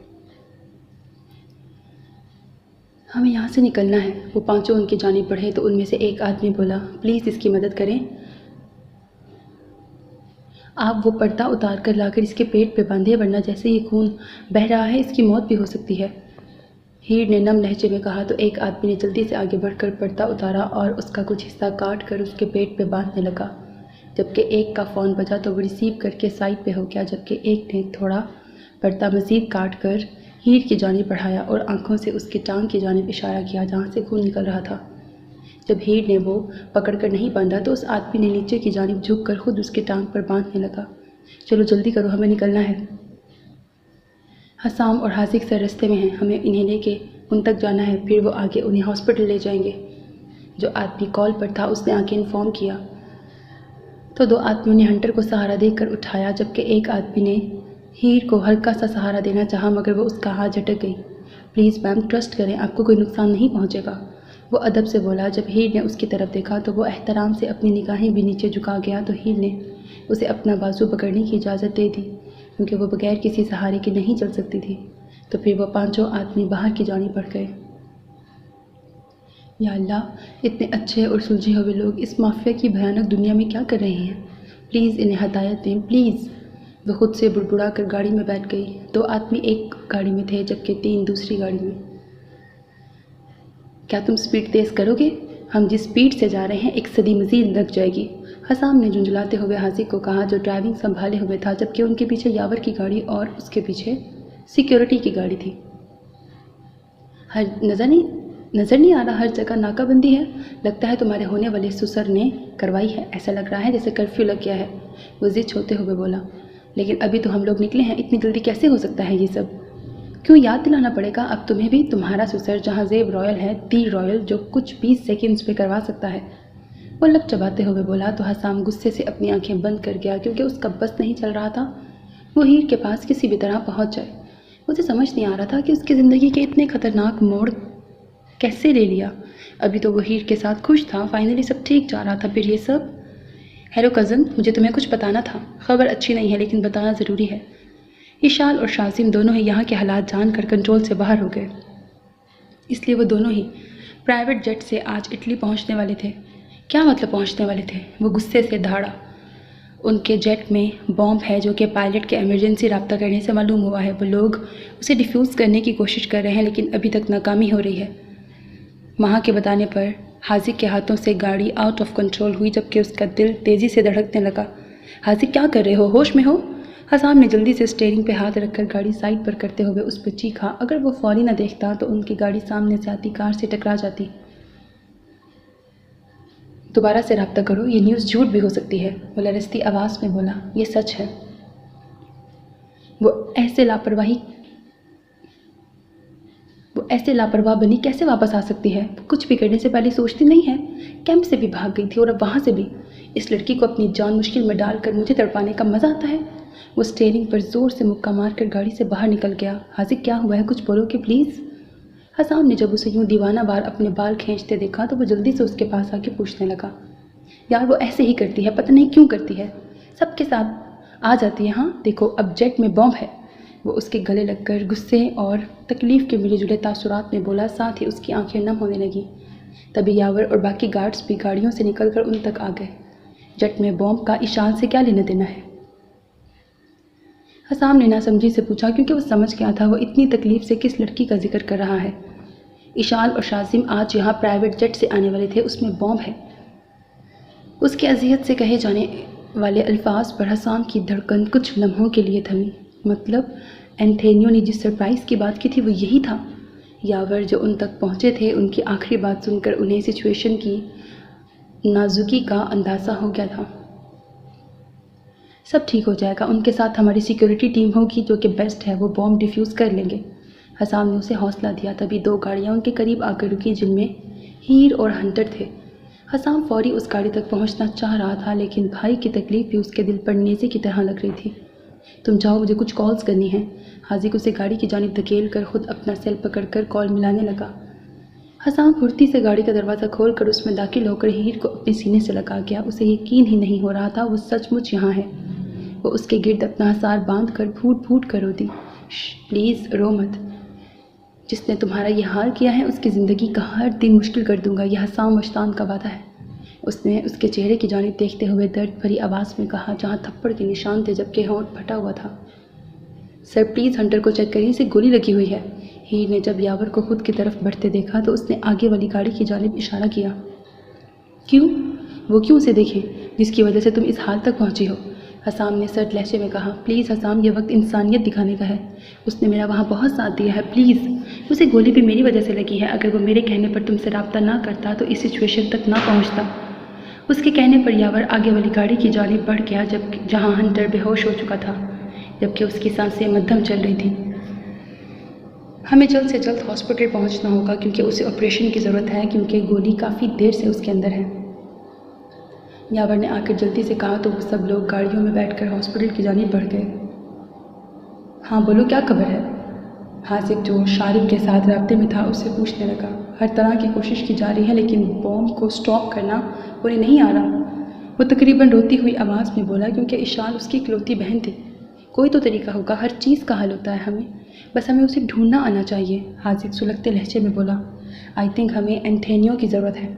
हमें यहाँ से निकलना है। वो पांचों उनकी जानिब बढ़े तो उनमें से एक आदमी बोला, प्लीज़ इसकी मदद करें। आप वो पर्दा उतार कर लाकर इसके पेट पे बांधे, वरना जैसे ये खून बह रहा है इसकी मौत भी हो सकती है। हीर ने नम लहजे में कहा तो एक आदमी ने जल्दी से आगे बढ़कर पर्दा उतारा और उसका कुछ हिस्सा काट कर उसके पेट पे बांधने लगा। जबकि एक का फ़ोन बजा तो वो रिसीव करके साइड पे हो गया, जबकि एक ने थोड़ा पर्दा मज़ीद काट कर हीर की जानिब बढ़ाया और आंखों से उसकी टांग की जानिब इशारा किया जहाँ से खून निकल रहा था। जब हीर ने वो पकड़कर नहीं बांधा तो उस आदमी ने नीचे की जानिब झुककर खुद उसकी टांग पर बांधने लगा। चलो जल्दी करो, हमें निकलना है। हसाम और हाजिक सर रास्ते में हैं, हमें इन्हें लेके उन तक जाना है, फिर वो आगे उन्हें हॉस्पिटल ले जाएंगे। जो आदमी कॉल पर था उसने आके इन्फॉर्म किया तो 2 आदमियों ने हंटर को सहारा देकर उठाया, जबकि एक आदमी ने हीर को हल्का सा सहारा देना चाहा मगर वो उसका हाथ झटक गई। प्लीज़ मैम ट्रस्ट करें, आपको कोई नुकसान नहीं पहुंचेगा, वो अदब से बोला। जब हीर ने उसकी तरफ देखा तो वो एहतराम से अपनी निगाहें भी नीचे झुका गया तो हीर ने उसे अपना बाजू पकड़ने की इजाज़त दे दी क्योंकि वो बगैर किसी सहारे के नहीं चल सकती थी। तो फिर वो 5 आदमी बाहर की जानिब बढ़ गए। या अल्लाह, इतने अच्छे और सुलझे हुए लोग इस माफिया की भयानक दुनिया में क्या कर रहे हैं? प्लीज़ इन्हें हदायत दें, प्लीज़। वह खुद से बुड़बुड़ा कर गाड़ी में बैठ गई। 2 आदमी एक गाड़ी में थे जबकि 3 दूसरी गाड़ी में। क्या तुम स्पीड तेज़ करोगे? हम जिस स्पीड से जा रहे हैं 1 सदी मज़ीद लग जाएगी, हसाम ने झुंझलाते हुए हाजिक को कहा जो ड्राइविंग संभाले हुए था, जबकि उनके पीछे यावर की गाड़ी और उसके पीछे सिक्योरिटी की गाड़ी थी। हर नज़र नहीं नज़र नहीं आ रहा हर जगह नाकाबंदी है? लगता है तुम्हारे होने वाले ससुर ने करवाई है। ऐसा लग रहा है जैसे कर्फ्यू लग गया है, वो ज़िद होते हुए बोला। लेकिन अभी तो हम लोग निकले हैं, इतनी जल्दी कैसे हो सकता है ये सब? क्यों याद दिलाना पड़ेगा अब तुम्हें भी? तुम्हारा ससुर जहाँ ज़ेब रॉयल है, दी रॉयल, जो कुछ 20 सेकंड्स में करवा सकता है। वो लब चबाते हुए बोला तो हसाम गुस्से से अपनी आंखें बंद कर गया, क्योंकि उसका बस नहीं चल रहा था वो हीर के पास किसी भी तरह पहुंच जाए। मुझे समझ नहीं आ रहा था कि उसकी ज़िंदगी के इतने ख़तरनाक मोड़ कैसे ले लिया। अभी तो वो हीर के साथ खुश था, फाइनली सब ठीक जा रहा था, फिर ये सब। हेलो कज़न, मुझे तुम्हें कुछ बताना था। खबर अच्छी नहीं है लेकिन बताना ज़रूरी है। इशाल और शाजिम दोनों ही यहाँ के हालात जानकर कंट्रोल से बाहर हो गए, इसलिए वो दोनों ही प्राइवेट जेट से आज इटली पहुँचने वाले थे। क्या मतलब पहुँचने वाले थे? वो गुस्से से दहाड़ा। उनके जेट में बॉम्ब है जो कि पायलट के इमरजेंसी रब्ता करने से मालूम हुआ है। वो लोग उसे डिफ्यूज़ करने की कोशिश कर रहे हैं लेकिन अभी तक नाकामी हो रही है। माँ के बताने पर हाजिक के हाथों से गाड़ी आउट ऑफ कंट्रोल हुई, जबकि उसका दिल तेज़ी से धड़कने लगा। हाजिक, क्या कर रहे हो? होश में हो? हसाम ने जल्दी से स्टीयरिंग पे हाथ रखकर गाड़ी साइड पर करते हुए उस पर चीखा। अगर वो फौरी न देखता तो उनकी गाड़ी सामने से आती कार से टकरा जाती। दोबारा से रब्ता करो, ये न्यूज़ झूठ भी हो सकती है, वो लरसती आवाज़ में बोला। ये सच है। वो ऐसे लापरवाह बनी कैसे वापस आ सकती है? वो कुछ भी करने से पहले सोचती नहीं है। कैंप से भी भाग गई थी और अब वहाँ से भी। इस लड़की को अपनी जान मुश्किल में डालकर मुझे तड़पाने का मज़ा आता है। वो स्टीयरिंग पर ज़ोर से मुक्का मारकर गाड़ी से बाहर निकल गया। हाजिक, क्या हुआ है? कुछ बोलोगे प्लीज़? हसाम ने जब उसे यूं दीवाना बार अपने बाल खींचते देखा तो वो जल्दी से उसके पास आके पूछने लगा। यार वो ऐसे ही करती है, पता नहीं क्यों करती है, सबके साथ आ जाती है। हाँ देखो, अब जेट में बॉम्ब है। वो उसके गले लगकर गुस्से और तकलीफ़ के मिले जुले तासुरात में बोला, साथ ही उसकी आंखें नम होने लगी। तभी यावर और बाकी गार्ड्स भी गाड़ियों से निकलकर उन तक आ गए। जेट में बॉम्ब का इशाल से क्या लेना देना है? हसाम ने नासमझी से पूछा, क्योंकि वो समझ गया था वो इतनी तकलीफ़ से किस लड़की का जिक्र कर रहा है। इशाल और शाजिम आज यहाँ प्राइवेट जेट से आने वाले थे, उसमें बॉम्ब है। उसकी अजियत से कहे जाने वाले अल्फाज पर हसाम की धड़कन कुछ लम्हों के लिए थमी। मतलब एंथोनियो ने जिस सरप्राइज़ की बात की थी वो यही था। यावर जो उन तक पहुँचे थे, उनकी आखिरी बात सुनकर उन्हें सिचुएशन की नाजुकी का अंदाज़ा हो गया था। सब ठीक हो जाएगा, उनके साथ हमारी सिक्योरिटी टीम होगी जो कि बेस्ट है, वो बॉम्ब डिफ्यूज़ कर लेंगे। हसाम ने उसे हौसला दिया। तभी 2 गाड़ियाँ उनके करीब आकर रुकी जिनमें हीर और हंटर थे। हसाम फौरी उस गाड़ी तक पहुंचना चाह रहा था, लेकिन भाई की तकलीफ भी उसके दिल पर नेज़े की तरह लग रही थी। तुम जाओ, मुझे कुछ कॉल्स करनी है। हाजिक उसे गाड़ी की जानिब धकेल कर खुद अपना सेल पकड़कर कॉल मिलाने लगा। हसाम फुर्ती से गाड़ी का दरवाज़ा खोलकर उसमें दाखिल होकर हीर को अपने सीने से लगा गया। उसे यकीन ही नहीं हो रहा था वो सचमुच यहाँ है। वो उसके गिर्द अपना हसार बांध कर फूट फूट कर रोती। प्लीज़ रो मत, जिसने तुम्हारा ये हाल किया है उसकी ज़िंदगी का हर दिन मुश्किल कर दूंगा, यह हसाम वश्तान का वादा है। उसने उसके चेहरे की जानिब देखते हुए दर्द भरी आवाज़ में कहा, जहाँ थप्पड़ के निशान थे जबकि होंठ फटा हुआ था। सर प्लीज़ हंटर को चेक करिए, इसे गोली लगी हुई है। हीर ने जब यावर को खुद की तरफ बढ़ते देखा तो उसने आगे वाली गाड़ी की जानिब इशारा किया। क्यों? वो क्यों उसे देखें जिसकी वजह से तुम इस हाल तक पहुँची हो? हसाम ने सर्द लहजे में कहा। प्लीज़ हसाम, ये वक्त इंसानियत दिखाने का है। उसने मेरा वहाँ बहुत साथ दिया है, प्लीज़। उसे गोली भी मेरी वजह से लगी है। अगर वो मेरे कहने पर तुमसे रब्ता ना करता तो इस सिचुएशन तक ना पहुँचता। उसके कहने पर यावर आगे वाली गाड़ी की जानिब बढ़ गया, जहाँ हंटर बेहोश हो चुका था, जबकि उसकी सांसें मध्यम चल रही थीं। हमें जल्द से जल्द हॉस्पिटल पहुँचना होगा क्योंकि उसे ऑपरेशन की ज़रूरत है, क्योंकि गोली काफ़ी देर से उसके अंदर है। यावर ने आकर जल्दी से कहा तो वो सब लोग गाड़ियों में बैठकर हॉस्पिटल की जानिब बढ़ गए। हाँ बोलो, क्या खबर है? हाजिक जो शारिब के साथ राब्ते में था उससे पूछने लगा। हर तरह की कोशिश की जा रही है लेकिन बॉम्ब को स्टॉप करना उन्हें नहीं आ रहा, वो तकरीबन रोती हुई आवाज़ में बोला, क्योंकि इशाल उसकी इकलौती बहन थी। कोई तो तरीका होगा, हर चीज़ का हल होता है, बस हमें उसे ढूंढना आना चाहिए। हाजिक सुलगते लहजे में बोला। आई थिंक हमें एंथोनियो की ज़रूरत है।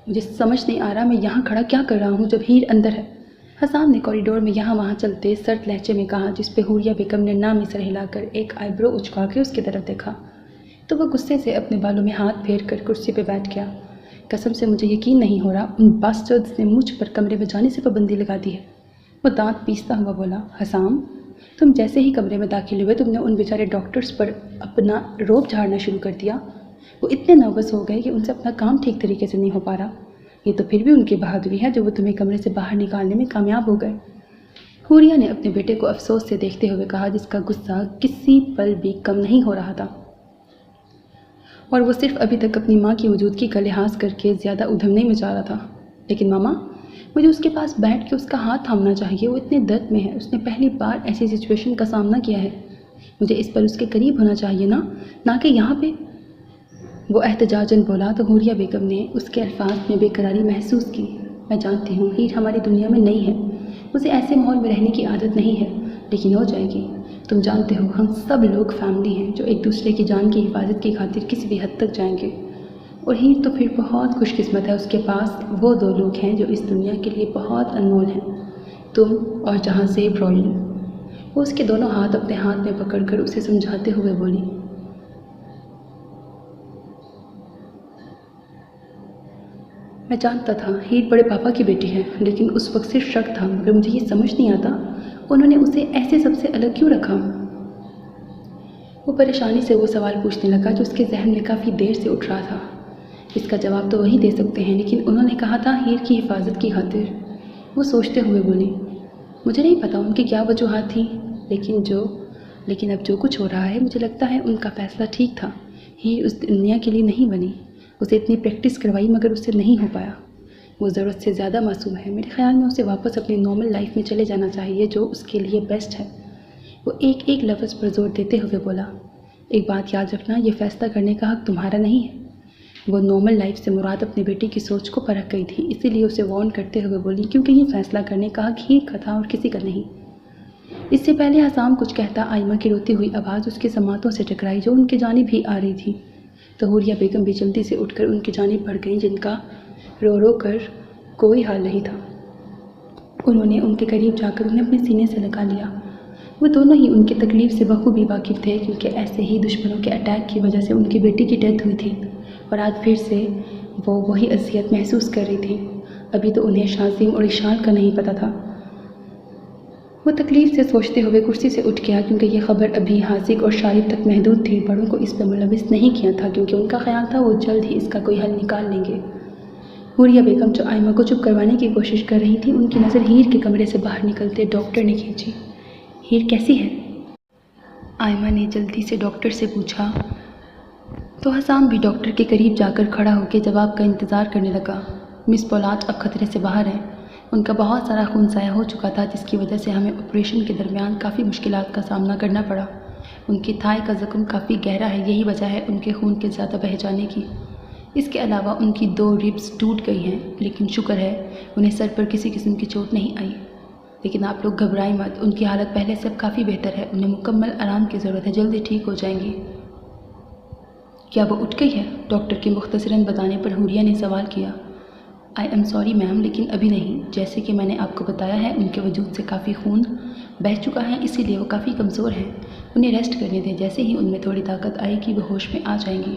मुझे समझ नहीं आ रहा मैं यहाँ खड़ा क्या कर रहा हूँ जब हीर अंदर है। हसाम ने कॉरिडोर में यहाँ वहाँ चलते सर्द लहजे में कहा, जिस पे हुरिया बेगम ने नामी सर हिलाकर एक आईब्रो उचका के उसकी तरफ देखा तो वह गुस्से से अपने बालों में हाथ फेर कर कुर्सी पर बैठ गया। कसम से मुझे यकीन नहीं हो रहा, उन बास्टर्ड्स ने मुझ पर कमरे में जाने से पाबंदी लगा दी है। वो दांत पीसता हुआ बोला। हसाम, तुम जैसे ही कमरे में दाखिल हुए तुमने उन बेचारे डॉक्टर्स पर अपना रोब झाड़ना शुरू कर दिया। वो इतने नर्वस हो गए कि उनसे अपना काम ठीक तरीके से नहीं हो पा रहा। ये तो फिर भी उनकी बहादुरी है जो वो तुम्हें कमरे से बाहर निकालने में कामयाब हो गए। हुरिया ने अपने बेटे को अफसोस से देखते हुए कहा, जिसका गुस्सा किसी पल भी कम नहीं हो रहा था और वो सिर्फ अभी तक अपनी माँ की मौजूदगी का लिहाज करके ज़्यादा उधम नहीं मचा रहा था। लेकिन मामा, मुझे उसके पास बैठ के उसका हाथ थामना चाहिए। वो इतने दर्द में है, उसने पहली बार ऐसी सिचुएशन का सामना किया है। मुझे इस पर उसके करीब होना चाहिए ना कि यहाँ पे। वो एहतजाजन बोला तो हुरिया बेगम ने उसके अल्फाज में बेकरारी महसूस की। मैं जानती हूँ हीर हमारी दुनिया में नहीं है, उसे ऐसे माहौल में रहने की आदत नहीं है, लेकिन हो जाएगी। तुम जानते हो हम सब लोग फैमिली हैं जो एक दूसरे की जान की हिफाजत की खातिर किसी भी हद तक जाएंगे। और हीर तो फिर बहुत खुशकिस्मत है, उसके पास वो 2 लोग हैं जो इस दुनिया के लिए बहुत अनमोल हैं, तुम और जहांज़ेब रॉयल। वो उसके दोनों हाथ अपने हाथ में पकड़कर उसे समझाते हुए बोली, मैं जानता था हीर बड़े पापा की बेटी है, लेकिन उस वक्त सिर्फ शक था, मगर मुझे ये समझ नहीं आता उन्होंने उसे ऐसे सबसे अलग क्यों रखा। वो परेशानी से वो सवाल पूछने लगा जो उसके जहन में काफ़ी देर से उठ रहा था। इसका जवाब तो वही दे सकते हैं, लेकिन उन्होंने कहा था हीर की हिफाजत की खातिर। वो सोचते हुए बोली, मुझे नहीं पता उनकी क्या वजूहात थी, लेकिन अब जो कुछ हो रहा है मुझे लगता है उनका फ़ैसला ठीक था। हीर उस दुनिया के लिए नहीं बनी, उसे इतनी प्रैक्टिस करवाई मगर उससे नहीं हो पाया। वो ज़रूरत से ज़्यादा मासूम है। मेरे ख्याल में उसे वापस अपनी नॉर्मल लाइफ में चले जाना चाहिए जो उसके लिए बेस्ट है। वो एक एक लफ्ज़ पर जोर देते हुए बोला, एक बात याद रखना, ये फ़ैसला करने का हक़ तुम्हारा नहीं है। वो नॉर्मल लाइफ से मुराद अपनी बेटी की सोच को परख गई थी, इसीलिए उसे वार्न करते हुए बोली, क्योंकि ये फ़ैसला करने का हक़ हीर का था और किसी का नहीं। इससे पहले हसाम कुछ कहता आयमा की रोती हुई आवाज़ उसके समातों से टकराई जो उनकी जानिब भी आ रही थी। तो हुरिया बेगम भी जल्दी से उठकर उनकी जानिब बढ़ गईं, जिनका रो रो कर कोई हाल नहीं था। उन्होंने उनके करीब जाकर उन्हें अपने सीने से लगा लिया। वो दोनों ही उनकी तकलीफ़ से बखूबी वाकिफ़ थे, क्योंकि ऐसे ही दुश्मनों के अटैक की वजह से उनकी बेटी की डेथ हुई थी और आज फिर से वो वही अज़ियत महसूस कर रही थी। अभी तो उन्हें शाज़िम और इशान का नहीं पता था। वो तकलीफ़ से सोचते हुए कुर्सी से उठ गया, क्योंकि ये खबर अभी हासिक और शारिब तक महदूद थी। बड़ों को इस पर मुलविस नहीं किया था, क्योंकि उनका ख्याल था वो जल्द ही इसका कोई हल निकाल लेंगे। हुरिया बेगम जो आयमा को चुप करवाने की कोशिश कर रही थी, उनकी नज़र हीर के कमरे से बाहर निकलते डॉक्टर ने खींची। हीर कैसी है? आयमा ने जल्दी से डॉक्टर से पूछा। तो हसाम भी डॉक्टर के करीब जाकर खड़ा होकर जवाब का इंतज़ार करने लगा। मिस पौलाद अब खतरे से बाहर हैं। उनका बहुत सारा खून ज़ाया हो चुका था, जिसकी वजह से हमें ऑपरेशन के दरमियान काफ़ी मुश्किलात का सामना करना पड़ा। उनकी थाई का ज़ख्म काफ़ी गहरा है, यही वजह है उनके खून के ज़्यादा बह जाने की। इसके अलावा उनकी 2 रिब्स टूट गई हैं, लेकिन शुक्र है उन्हें सर पर किसी किस्म की चोट नहीं आई। लेकिन आप लोग घबराएं मत, उनकी हालत पहले से अब काफ़ी बेहतर है। उन्हें मुकम्मल आराम की ज़रूरत है, जल्दी ठीक हो जाएंगी। क्या वो उठ गई है? डॉक्टर के मुख्तसरन बताने पर हुरिया ने सवाल किया। आई एम सॉरी मैम, लेकिन अभी नहीं। जैसे कि मैंने आपको बताया है, उनके वजूद से काफ़ी खून बह चुका है, इसीलिए वो काफ़ी कमज़ोर हैं। उन्हें रेस्ट करने दें, जैसे ही उनमें थोड़ी ताकत आएगी वो होश में आ जाएंगी।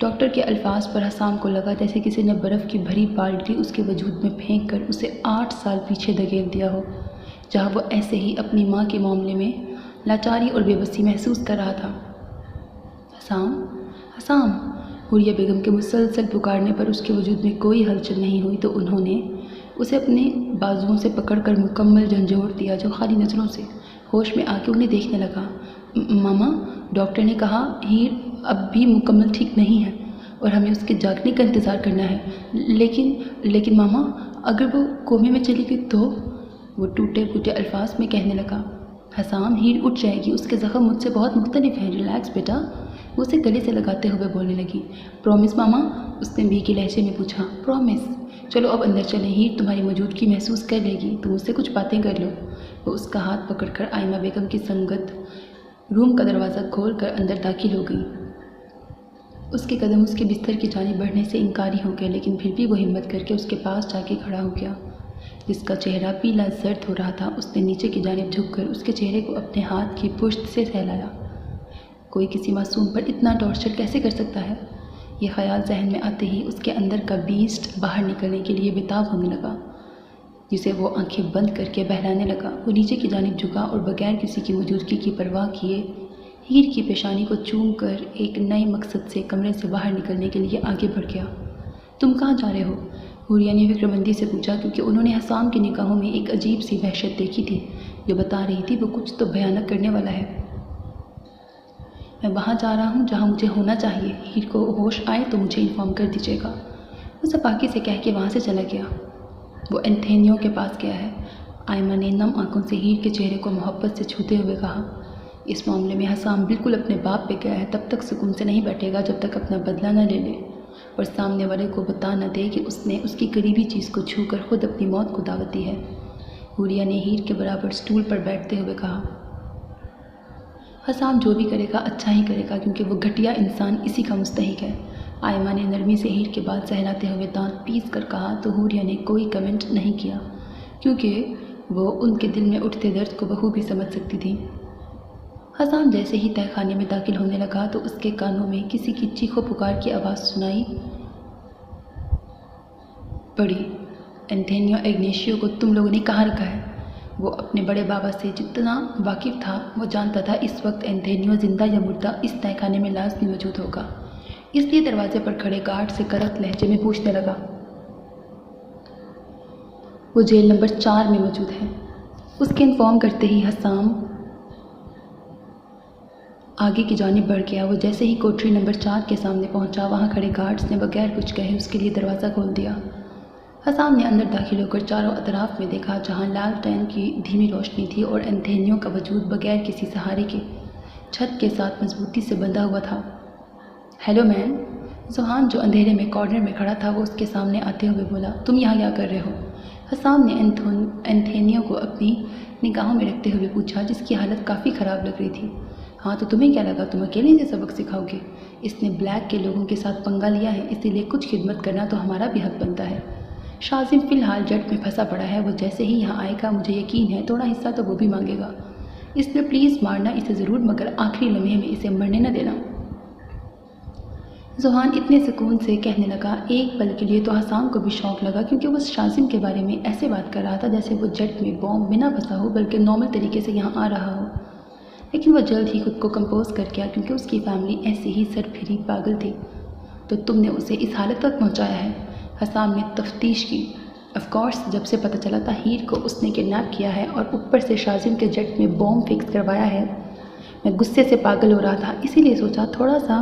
डॉक्टर के अल्फाज पर हसाम को लगा जैसे किसी ने बर्फ़ की भरी बाल्टी उसके वजूद में फेंक कर उसे 8 साल पीछे धकेल दिया हो, जहाँ वो ऐसे ही अपनी माँ के मामले में लाचारी और बेबसी महसूस कर रहा था। हसाम, हसाम। हुरिया बेगम के मुसलसल पुकारने पर उसके वजूद में कोई हलचल नहीं हुई, तो उन्होंने उसे अपने बाजुओं से पकड़कर मुकम्मल झंझोड़ दिया, जो खाली नज़रों से होश में आके उन्हें देखने लगा। मामा, डॉक्टर ने कहा हीर अब भी मुकम्मल ठीक नहीं है और हमें उसके जागने का इंतज़ार करना है। लेकिन मामा, अगर वो कोमे में चली गई तो? वो टूटे फूटे अल्फाज में कहने लगा। हसाम, हीर उठ जाएगी, उसके ज़ख्म मुझसे बहुत मुख्तलिफ हैं। रिलैक्स बेटा, वो उसे गले से लगाते हुए बोलने लगी। प्रॉमिस मामा? उसने भीगी लहजे में पूछा। प्रॉमिस। चलो अब अंदर चलें, हीर तुम्हारी मौजूदगी महसूस कर लेगी, तुम उससे कुछ बातें कर लो। वो उसका हाथ पकड़कर आयमा बेगम की संगत रूम का दरवाज़ा खोल कर अंदर दाखिल हो गई। उसके कदम उसके बिस्तर की जानिब बढ़ने से इनकारी हो गए, लेकिन फिर भी वो हिम्मत करके उसके पास जाके खड़ा हो गया। जिसका चेहरा पीला जर्द हो रहा था, उसने नीचे की जानिब झुककर उसके चेहरे को अपने हाथ की पुश्त से सहलाया। कोई किसी मासूम पर इतना टॉर्चर कैसे कर सकता है? ये ख्याल जहन में आते ही उसके अंदर का बीस्ट बाहर निकलने के लिए बेताब होने लगा, जिसे वो आंखें बंद करके बहलाने लगा। वो नीचे की जानिब झुका और बगैर किसी की मौजूदगी की परवाह किए हीर की पेशानी को चूम कर एक नए मकसद से कमरे से बाहर निकलने के लिए आगे बढ़ गया। तुम कहाँ जा रहे हो? हुरिया ने फिक्रमंदी से पूछा, क्योंकि उन्होंने हसाम की निगाहों में एक अजीब सी वहशत देखी थी जो बता रही थी वो कुछ तो भयानक करने वाला है। मैं वहाँ जा रहा हूँ जहाँ मुझे होना चाहिए। हीर को होश आए तो मुझे इन्फॉर्म कर दीजिएगा। वो सपाकी से कह के वहाँ से चला गया। वो एंथोनियो के पास गया है। आयमा ने नम आंखों से हीर के चेहरे को मोहब्बत से छूते हुए कहा, इस मामले में हसाम बिल्कुल अपने बाप पे गया है। तब तक सुकून से नहीं बैठेगा जब तक अपना बदला न ले ले और सामने वाले को बता न दे कि उसने उसकी करीबी चीज़ को छू कर खुद अपनी मौत को दावत दी है। हुरिया ने हीर के बराबर स्टूल पर बैठते हुए कहा, हसाम जो भी करेगा अच्छा ही करेगा, क्योंकि वो घटिया इंसान इसी का मुस्तहिक है। आयमा ने नरमी से हीर के बाद सहलाते हुए दांत पीस कर कहा तो हुरिया ने कोई कमेंट नहीं किया, क्योंकि वो उनके दिल में उठते दर्द को बखूबी समझ सकती थी। हसाम जैसे ही तहखाने में दाखिल होने लगा तो उसके कानों में किसी की चीखो पुकार की आवाज़ सुनाई पड़ी। एंथोनियो इग्नेशियो को तुम लोगों ने कहाँ रखा है? वो अपने बड़े बाबा से जितना वाकिफ़ था वो जानता था इस वक्त एंथोनियो जिंदा या मुर्दा इस तहखाने में लाजमी मौजूद होगा। इसलिए दरवाजे पर खड़े गार्ड से करक लहजे में पूछने लगा, वो जेल नंबर 4 में मौजूद है। उसके इन्फॉर्म करते ही हसाम आगे की जानिब बढ़ गया। वो जैसे ही कोठरी नंबर 4 के सामने पहुंचा, वहां खड़े गार्ड्स ने बगैर कुछ कहे उसके लिए दरवाज़ा खोल दिया। हसाम ने अंदर दाखिल होकर चारों अतराफ में देखा, जहां लालटेन की धीमी रोशनी थी और एंथोनियो का वजूद बगैर किसी सहारे के छत के साथ मजबूती से बंधा हुआ था। Hello man. जोहान जो अंधेरे में कॉर्नर में खड़ा था वो उसके सामने आते हुए बोला, तुम यहाँ क्या कर रहे हो? हसाम ने एंथोनियो को अपनी निगाहों में रखते हुए पूछा, जिसकी हालत काफ़ी ख़राब लग रही थी। हाँ तो तुम्हें क्या लगा तुम अकेले से सबक सिखाओगे? इसने ब्लैक के लोगों के साथ पंगा लिया है, इसीलिए कुछ खिदमत करना तो हमारा भी हक बनता है। शाजिम फ़िलहाल जट में फंसा पड़ा है, वो जैसे ही यहाँ आएगा मुझे यकीन है थोड़ा हिस्सा तो वो भी मांगेगा। इसलिए प्लीज़ मारना इसे ज़रूर, मगर आखिरी लम्हे में इसे मरने न देना। जोहान इतने सुकून से कहने लगा, एक पल के लिए तो हसाम को भी शौक लगा, क्योंकि वो शाजिम के बारे में ऐसे बात कर रहा था जैसे वो जेट में बॉम्ब बिना फंसा हो बल्कि नॉर्मल तरीके से यहाँ आ रहा हो। लेकिन वह जल्द ही खुद को कंपोज कर गया, क्योंकि उसकी फैमिली ऐसे ही सरफिरी पागल थी। तो तुमने उसे इस हालत तक पहुँचाया है? हसाम ने तफ्तीश की। ऑफकोर्स, जब से पता चला था हीर को उसने किडनैप किया है और ऊपर से शाजिम के जेट में बॉम्ब फिक्स करवाया है, मैं गुस्से से पागल हो रहा था। इसीलिए सोचा थोड़ा सा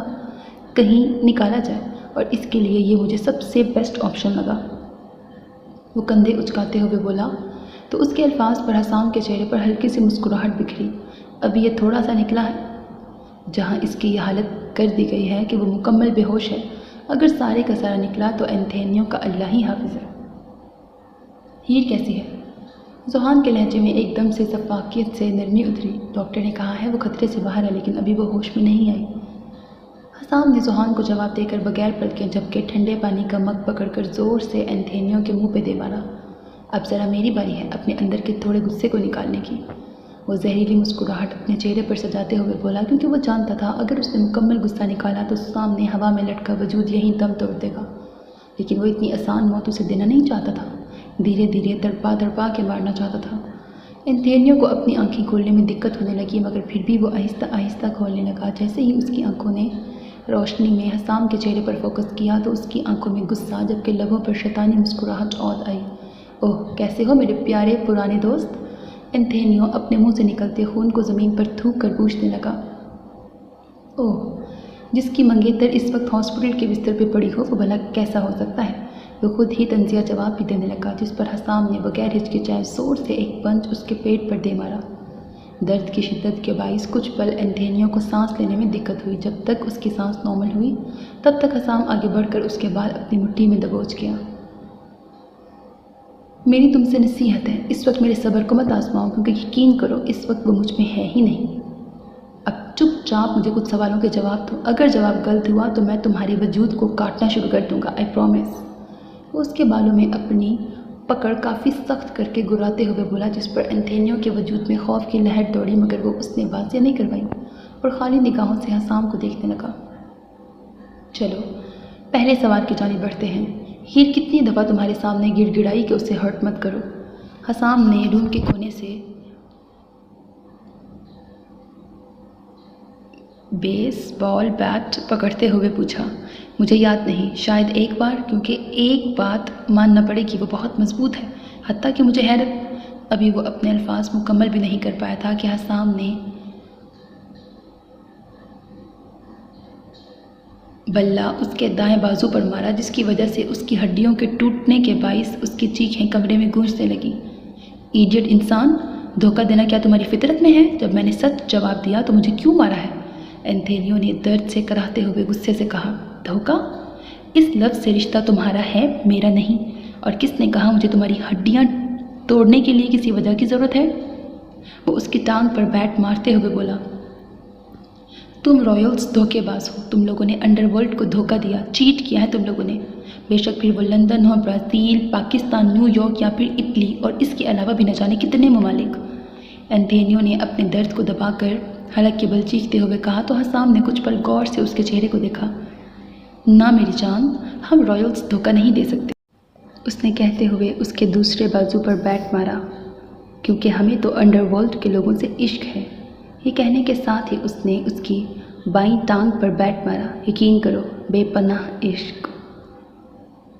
कहीं निकाला जाए और इसके लिए ये मुझे सबसे बेस्ट ऑप्शन लगा। वो कंधे उचकाते हुए बोला। तो उसके अल्फाज पर हसाम के चेहरे पर हल्की सी मुस्कुराहट बिखरी। अभी ये थोड़ा सा निकला है जहाँ इसकी ये हालत कर दी गई है कि वो मुकम्मल बेहोश है। अगर सारे का सारा निकला तो एंथोनियो का अल्लाह ही हाफिज़ है। हीर कैसी है? जोहान के लहजे में एकदम से सफाकियत से नरमी उतरी। डॉक्टर ने कहा है वो खतरे से बाहर है, लेकिन अभी वो होश में नहीं आई। हसाम ने जोहान को जवाब देकर बगैर पलके झपके ठंडे पानी का मग पकड़कर ज़ोर से एंथोनियो के मुंह पे दे मारा। अब ज़रा मेरी बारी है अपने अंदर के थोड़े गुस्से को निकालने की। वो जहरीली मुस्कुराहट अपने चेहरे पर सजाते हुए बोला, क्योंकि वो जानता था अगर उसने मुकम्मल गुस्सा निकाला तो सामने हवा में लटका वजूद यहीं दम तोड़ देगा। लेकिन वो इतनी आसान मौत उसे देना नहीं चाहता था, धीरे धीरे तड़पा तड़पा के मारना चाहता था। एंथोनियो को अपनी आंखें खोलने में दिक्कत होने लगी, मगर फिर भी वो आहिस्ता आहिस्ता खोलने लगा। जैसे ही उसकी आंखों ने रोशनी में हसाम के चेहरे पर फोकस किया तो उसकी आंखों में गुस्सा, जबकि लबों पर शैतानी मुस्कुराहट और आई। ओह कैसे हो मेरे प्यारे पुराने दोस्त? एंथोनियो अपने मुंह से निकलते खून को ज़मीन पर थूक कर पूछने लगा। ओह, जिसकी मंगेतर इस वक्त हॉस्पिटल के बिस्तर पर पड़ी हो वो भला कैसा हो सकता है? वो खुद ही तंजिया जवाब भी देने लगा, जिस पर हसाम ने बगैर हिचकिचाए जोर से एक पंच उसके पेट पर दे मारा। दर्द की शिद्दत के बाइस कुछ पल एंथोनियो को सांस लेने में दिक्कत हुई। जब तक उसकी सांस नॉर्मल हुई तब तक हसाम आगे बढ़कर उसके बाल अपनी मुट्ठी में दबोच गया। मेरी तुमसे नसीहत है, इस वक्त मेरे सब्र को मत आजमाओ, क्योंकि यकीन करो इस वक्त वो मुझ में है ही नहीं। अब चुपचाप मुझे कुछ सवालों के जवाब दो। अगर जवाब गलत हुआ तो मैं तुम्हारे वजूद को काटना शुरू कर दूंगा, आई प्रॉमिस। वो उसके बालों में अपनी पकड़ काफ़ी सख्त करके गुर्राते हुए बोला, जिस पर एंथोनियो के वजूद में खौफ की लहर दौड़ी, मगर वो उसने वाज़ेह नहीं करवाई और खाली निगाहों से हसाम को देखने लगा। चलो पहले सवाल की जानिब बढ़ते हैं। हीर कितनी दफ़ा तुम्हारे सामने गिड़गिड़ाई कि उसे हर्ट मत करो? हसाम ने रूम के कोने से बेसबॉल बैट पकड़ते हुए पूछा। मुझे याद नहीं, शायद एक बार, क्योंकि एक बात मानना पड़ेगी, वो बहुत मजबूत है। हत्ता कि मुझे हैरत, अभी वो अपने अल्फाज मुकम्मल भी नहीं कर पाया था कि हसाम ने बल्ला उसके दाएं बाजू पर मारा, जिसकी वजह से उसकी हड्डियों के टूटने के बाइस उसकी चीखें कमरे में गूंजने लगी। इडियट इंसान, धोखा देना क्या तुम्हारी फितरत में है? जब मैंने सच जवाब दिया तो मुझे क्यों मारा है? एंथोनियो ने दर्द से कराहते हुए गुस्से से कहा। धोखा? इस लफ्ज़ से रिश्ता तुम्हारा है, मेरा नहीं। और किसने कहा मुझे तुम्हारी हड्डियां तोड़ने के लिए किसी वजह की ज़रूरत है? वो उसकी टांग पर बैट मारते हुए बोला। तुम रॉयल्स धोखेबाज हो। तुम लोगों ने अंडरवर्ल्ड को धोखा दिया, चीट किया है तुम लोगों ने। बेशक फिर वो लंदन हो, ब्राज़ील, पाकिस्तान, न्यूयॉर्क या फिर इटली और इसके अलावा भी न जाने कितने ममालिक। एंथोनियो ने अपने दर्द को दबाकर हलक के बल चीखते हुए कहा तो हसाम ने कुछ पल गौर से उसके चेहरे को देखा। ना मेरी जान, हम रॉयल्स धोखा नहीं दे सकते, उसने कहते हुए उसके दूसरे बाजू पर बैट मारा, क्योंकि हमें तो अंडरवर्ल्ड के लोगों से इश्क है। ये कहने के साथ ही उसने उसकी बाईं टांग पर बैट मारा। यकीन करो, बेपनाह इश्क।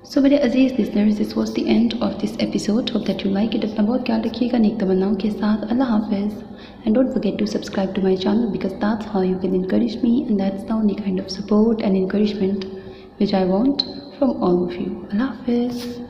सो मेरे अजीज़ listeners, this was the end of this episode. Hope that you like it. अपना बहुत ख्याल रखिएगा नेक तमन्नाओं के साथ। अल्लाह हाफिज़। And don't forget to subscribe to my channel, because that's how you can encourage me, and that's the only kind of support and encouragement which I want from all of you. Allah Hafiz.